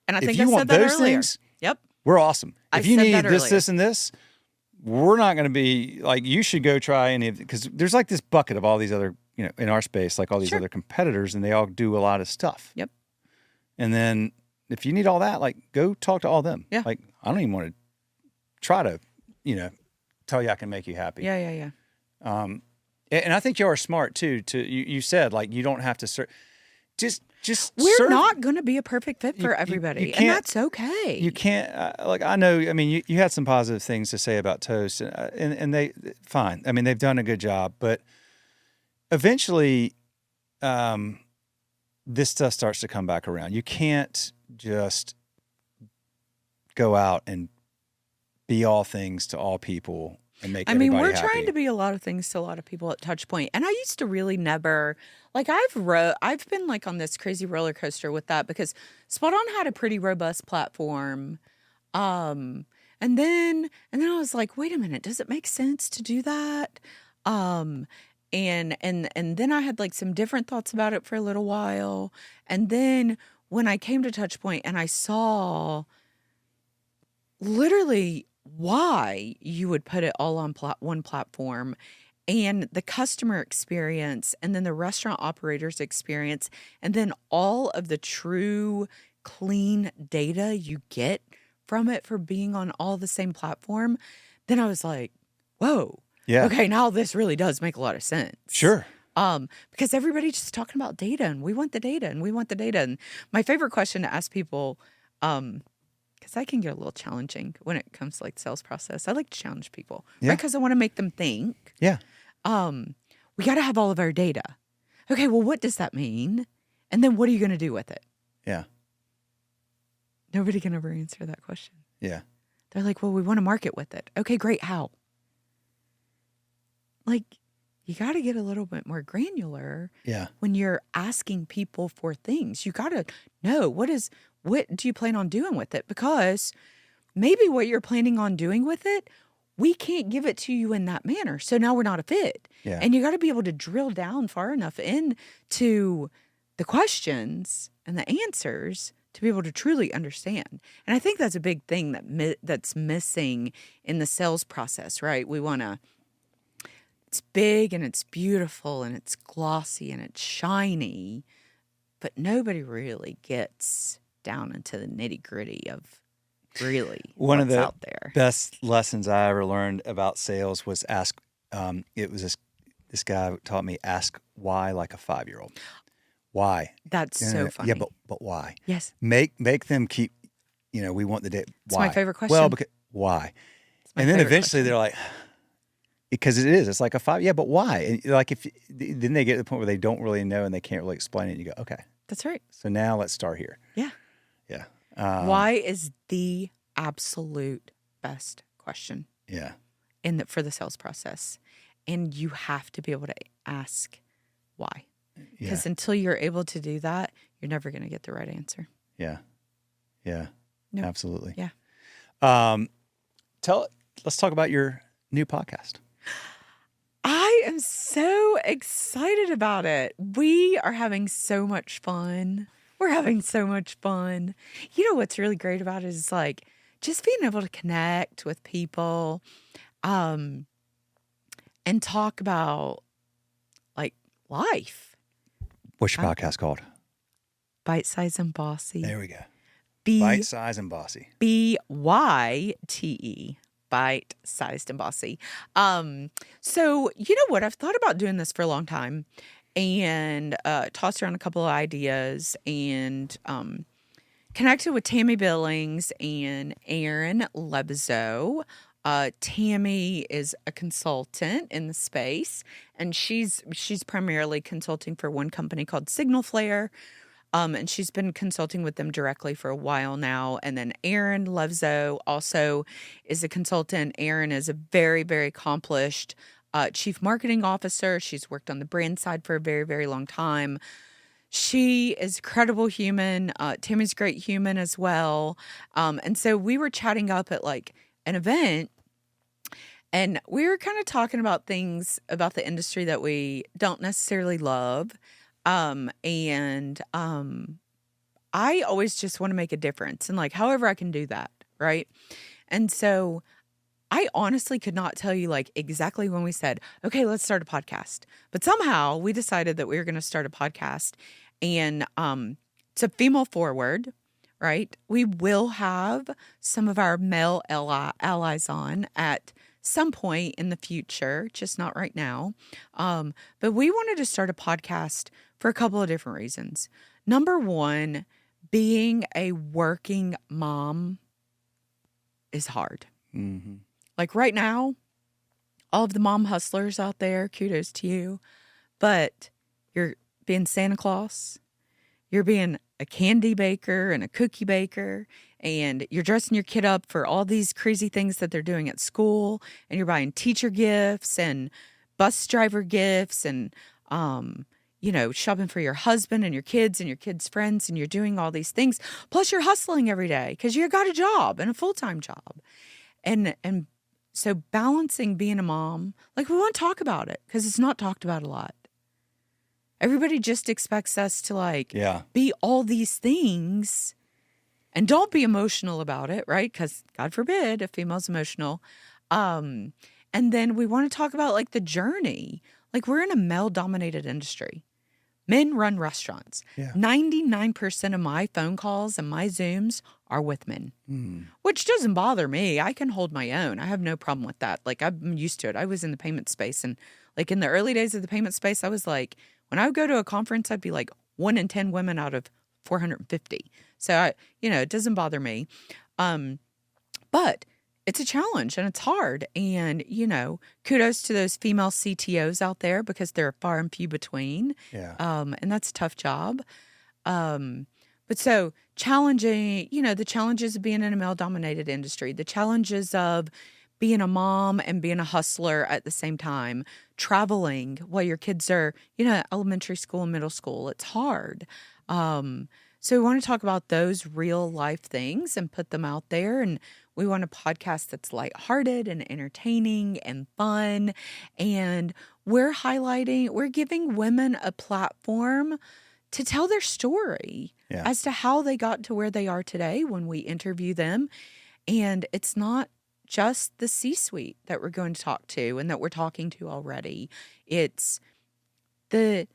and I if think you I want said that those earlier. things, Yep. we're awesome. I If you said need that this, earlier. this, and this, we're not going to be like. You should go try any of because there's like this bucket of all these other, in our space, like all these Sure. other competitors, and they all do a lot of stuff. Yep. And then if you need all that, like, go talk to all them. Yeah. Like, I don't even want to try to, tell you I can make you happy. Yeah. And I think you are smart too. You said like you don't have to serve. Just We're serve. not going to be a perfect fit for everybody, you and can't- that's okay. You can't I know. I mean, you had some positive things to say about Toast, and they fine. I mean, they've done a good job, but eventually, this stuff starts to come back around. You can't just go out and be all things to all people and make everybody we're happy. trying to be a lot of things to a lot of people at Touchpoint, and I used to really never like I've been like on this crazy roller coaster with that because Spot On had a pretty robust platform, and then I was like, wait a minute, does it make sense to do that? And then I had like some different thoughts about it for a little while, and then when I came to Touchpoint and I saw literally why you would put it all on one platform and the customer experience and then the restaurant operators experience and then all of the true clean data you get from it for being on all the same platform, then I was like, whoa. Yeah. Okay, now this really does make a lot of sense. Sure. Because everybody's just talking about data and we want the data and we want the data. And my favorite question to ask people, because I can get a little challenging when it comes to like the sales process. I like to challenge people, Yeah. right? Because I want to make them think. Yeah. We got to have all of our data. Okay, well, what does that mean? And then what are you going to do with it? Yeah. Nobody can ever answer that question. Yeah. They're like, well, we want to market with it. Okay, great. How? Like, you got to get a little bit more granular. Yeah. When you're asking people for things. You got to know what do you plan on doing with it? Because maybe what you're planning on doing with it, we can't give it to you in that manner. So now we're not a fit. Yeah. And you got to be able to drill down far enough into the questions and the answers to be able to truly understand. And I think that's a big thing that's missing in the sales process, right? We want to, it's big and it's beautiful and it's glossy and it's shiny, but nobody really gets down into the nitty gritty of really One what's of the out there. best lessons I ever learned about sales was ask. It was this guy taught me ask why like a 5-year-old. Why? That's so funny. Yeah, but why? Yes. Make them keep. We want the data. It's Why? my favorite question. Well, because why? It's my And then favorite eventually question. they're like, because it is. It's like a 5. Yeah, but why? And like then they get to the point where they don't really know and they can't really explain it. And you go, okay. That's right. So now let's start here. Yeah. Yeah. Why is the absolute best question Yeah. for the sales process. And you have to be able to ask why. Yeah. Because until you're able to do that, you're never going to get the right answer. Yeah. Yeah. Nope. Absolutely. Yeah. Let's talk about your new podcast. I am so excited about it. We are having so much fun. We're having so much fun. You know what's really great about it is like just being able to connect with people and talk about like life. What's your podcast called? Bite Size and Bossy. There we go. Bite, Size, and Bossy. BYTE. Bite, Sized, and Bossy. So you know what? I've thought about doing this for a long time and tossed around a couple of ideas and connected with Tammy Billings and Aaron Lebzo. Tammy is a consultant in the space, and she's primarily consulting for one company called Signal Flare. And she's been consulting with them directly for a while now. And then Aaron Lebzo also is a consultant. Aaron is a very, very accomplished chief marketing officer. She's worked on the brand side for a very, very long time. She is a credible human. Tammy's a great human as well. And so we were chatting up at like an event, and we were kind of talking about things about the industry that we don't necessarily love. I always just want to make a difference, and like however I can do that, right? And so I honestly could not tell you like exactly when we said, okay, let's start a podcast. But somehow we decided that we were going to start a podcast, and it's a female forward, right? We will have some of our male allies on at some point in the future, just not right now. But we wanted to start a podcast for a couple of different reasons. Number one, being a working mom is hard. Mm-hmm. Like right now, all of the mom hustlers out there, kudos to you. But you're being Santa Claus, you're being a candy baker and a cookie baker, and you're dressing your kid up for all these crazy things that they're doing at school, and you're buying teacher gifts and bus driver gifts and, shopping for your husband and your kids friends, and you're doing all these things. Plus you're hustling every day because you got a job and a full-time job. And so balancing being a mom, like we want to talk about it because it's not talked about a lot. Everybody just expects us to be all these things, and don't be emotional about it, right? Because God forbid a female's emotional. And then we want to talk about like the journey. Like we're in a male-dominated industry. Men run restaurants. Yeah. 99% of my phone calls and my Zooms are with men, which doesn't bother me. I can hold my own. I have no problem with that. Like I'm used to it. I was in the payment space, and like in the early days of the payment space, I was like, when I would go to a conference, I'd be like 1 in 10 women out of 450. So it doesn't bother me. But it's a challenge and it's hard. And, kudos to those female CTOs out there because they're far and few between. Yeah. And that's a tough job. But so challenging, the challenges of being in a male-dominated industry, the challenges of being a mom and being a hustler at the same time, traveling while your kids are, elementary school and middle school. It's hard. So we want to talk about those real life things and put them out there. And we want a podcast that's lighthearted and entertaining and fun. And we're giving women a platform to tell their story as to how they got to where they are today when we interview them. And it's not just the C-suite that we're going to talk to and that we're talking to already. It's the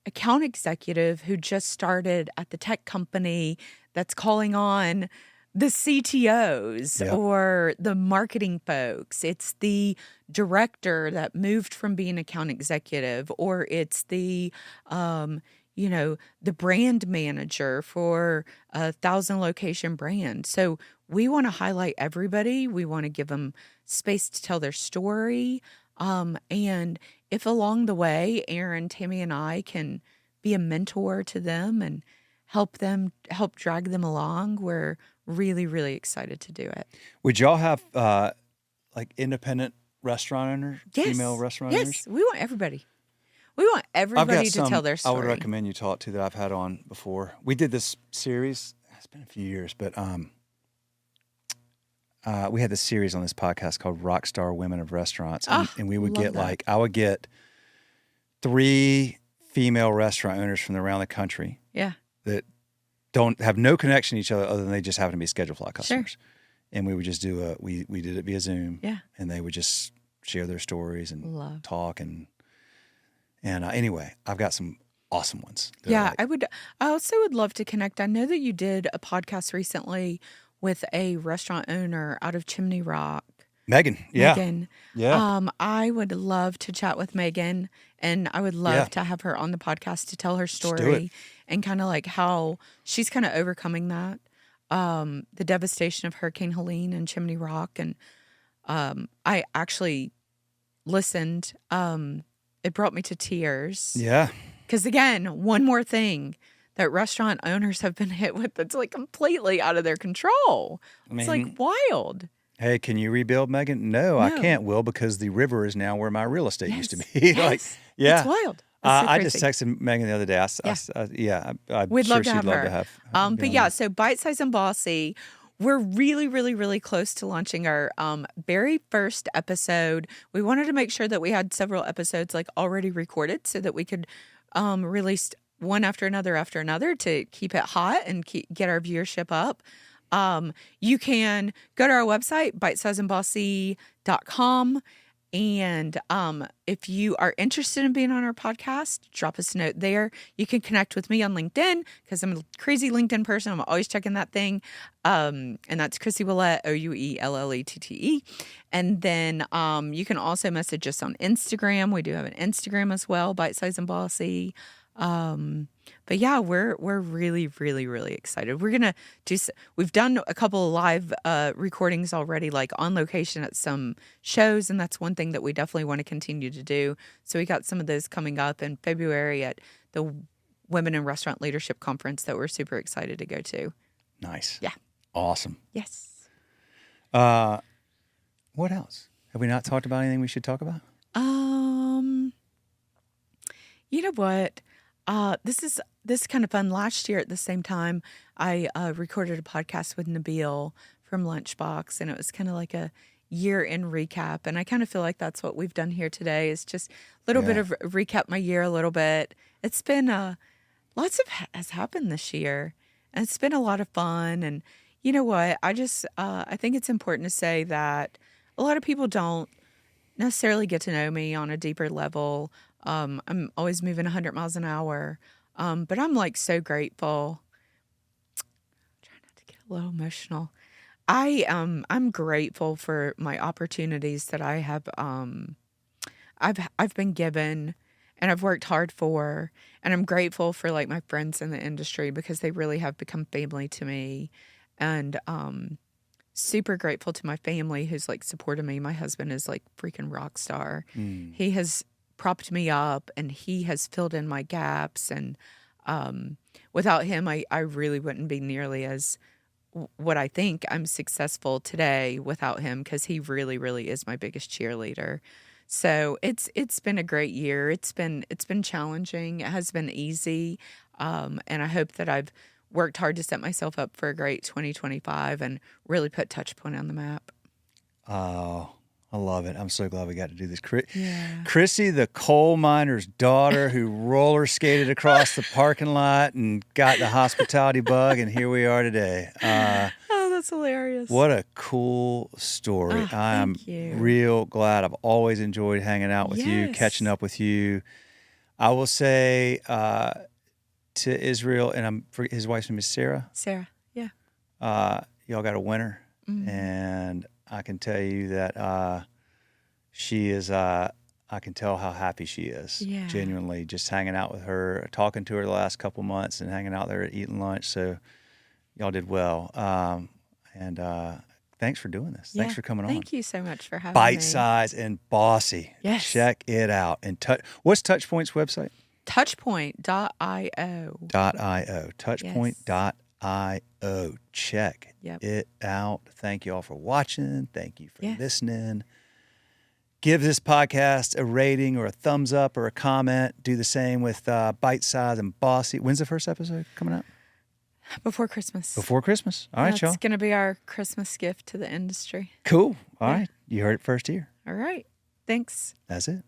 account executive who just started at the tech company that's calling on the CTOs or the marketing folks. It's the director that moved from being account executive, or it's the brand manager for a 1,000 location brand. So we want to highlight everybody. We want to give them space to tell their story. And if along the way, Aaron, Tammy, and I can be a mentor to them and help drag them along, we're really, really excited to do it. Would y'all have independent restaurant owners, female restaurant owners? Yes, we want everybody. We want everybody to tell their story. I would recommend you talk to that I've had on before. We did this series. It's been a few years, but we had this series on this podcast called Rockstar Women of Restaurants, and we would get I would get 3 female restaurant owners from around the country. Yeah. That don't have no connection to each other other than they just happen to be scheduled fly customers. Sure. And we would just do we did it via Zoom. Yeah. And they would just share their stories and talk and anyway, I've got some awesome ones. I also would love to connect. I know that you did a podcast recently with a restaurant owner out of Chimney Rock. Megan. Yeah. Megan. Yeah. I would love to chat with Megan, and I would love to have her on the podcast to tell her story and kind of like how she's kind of overcoming that. the devastation of Hurricane Helene and Chimney Rock. And I actually listened. It brought me to tears. Yeah. Because again, one more thing that restaurant owners have been hit with that's like completely out of their control. It's like wild. Hey, can you rebuild, Megan? No, I can't, Will, because the river is now where my real estate used to be. Like, yeah. It's wild. So I just texted Megan the other day. I'm We'd sure love to she'd have love her. to have. But yeah, so Bite Size and Bossy, we're really, really, really close to launching our very first episode. We wanted to make sure that we had several episodes like already recorded so that we could release one after another to keep it hot and get our viewership up. You can go to our website, bitesizeandbossy.com. And if you are interested in being on our podcast, drop us a note there. You can connect with me on LinkedIn because I'm a crazy LinkedIn person. I'm always checking that thing. And that's Chrissy Ouellette, Ouellette. And then you can also message us on Instagram. We do have an Instagram as well, Bite Size and Bossy. But yeah, we're really, really, really excited. We're going to we've done a couple of live recordings already, like on location at some shows. And that's one thing that we definitely want to continue to do. So we got some of those coming up in February at the Women in Restaurant Leadership Conference that we're super excited to go to. Nice. Yeah. Awesome. Yes. What else? Have we not talked about anything we should talk about? You know what? This is kind of fun. Last year at the same time, I recorded a podcast with Nabil from Lunchbox, and it was kind of like a year-end recap. And I kind of feel like that's what we've done here today is just a little bit of recap my year a little bit. It's been lots of has happened this year, and it's been a lot of fun. And you know what? I just I think it's important to say that a lot of people don't necessarily get to know me on a deeper level. I'm always moving 100 miles an hour. But I'm like so grateful. Try not to get a little emotional. I'm grateful for my opportunities that I have I've been given and I've worked hard for, and I'm grateful for like my friends in the industry because they really have become family to me, and super grateful to my family who's like supported me. My husband is like freaking rock star. He has propped me up and he has filled in my gaps, and without him I really wouldn't be nearly as what I think I'm successful today without him, because he really, really is my biggest cheerleader. So it's been a great year. It's been challenging. It has been easy, and I hope that I've worked hard to set myself up for a great 2025 and really put Touchpoint on the map. Oh, I love it. I'm so glad we got to do this. Chrissy, the coal miner's daughter who roller skated across the parking lot and got the hospitality bug, and here we are today. Oh, that's hilarious. What a cool story. I'm real glad. I've always enjoyed hanging out with you, catching up with you. I will say to Israel, and his wife's name is Sarah. Sarah, yeah. Y'all got a winner, and I can tell you that she is, I can tell how happy she is. Yeah. Genuinely, just hanging out with her, talking to her the last couple months and hanging out there eating lunch. So y'all did well. And thanks for doing this. Thanks for coming on. Thank you so much for having me. Bite Size and Bossy. Yes. Check it out. And what's Touchpoint's website? Touchpoint.io. Touchpoint.io. Check it out. Thank you all for watching. Thank you for listening. Give this podcast a rating or a thumbs up or a comment. Do the same with Bite Size and Bossy. When's the first episode coming out? Before Christmas. Before Christmas. All right, y'all. It's going to be our Christmas gift to the industry. Cool. All right. You heard it first here. All right. Thanks. That's it.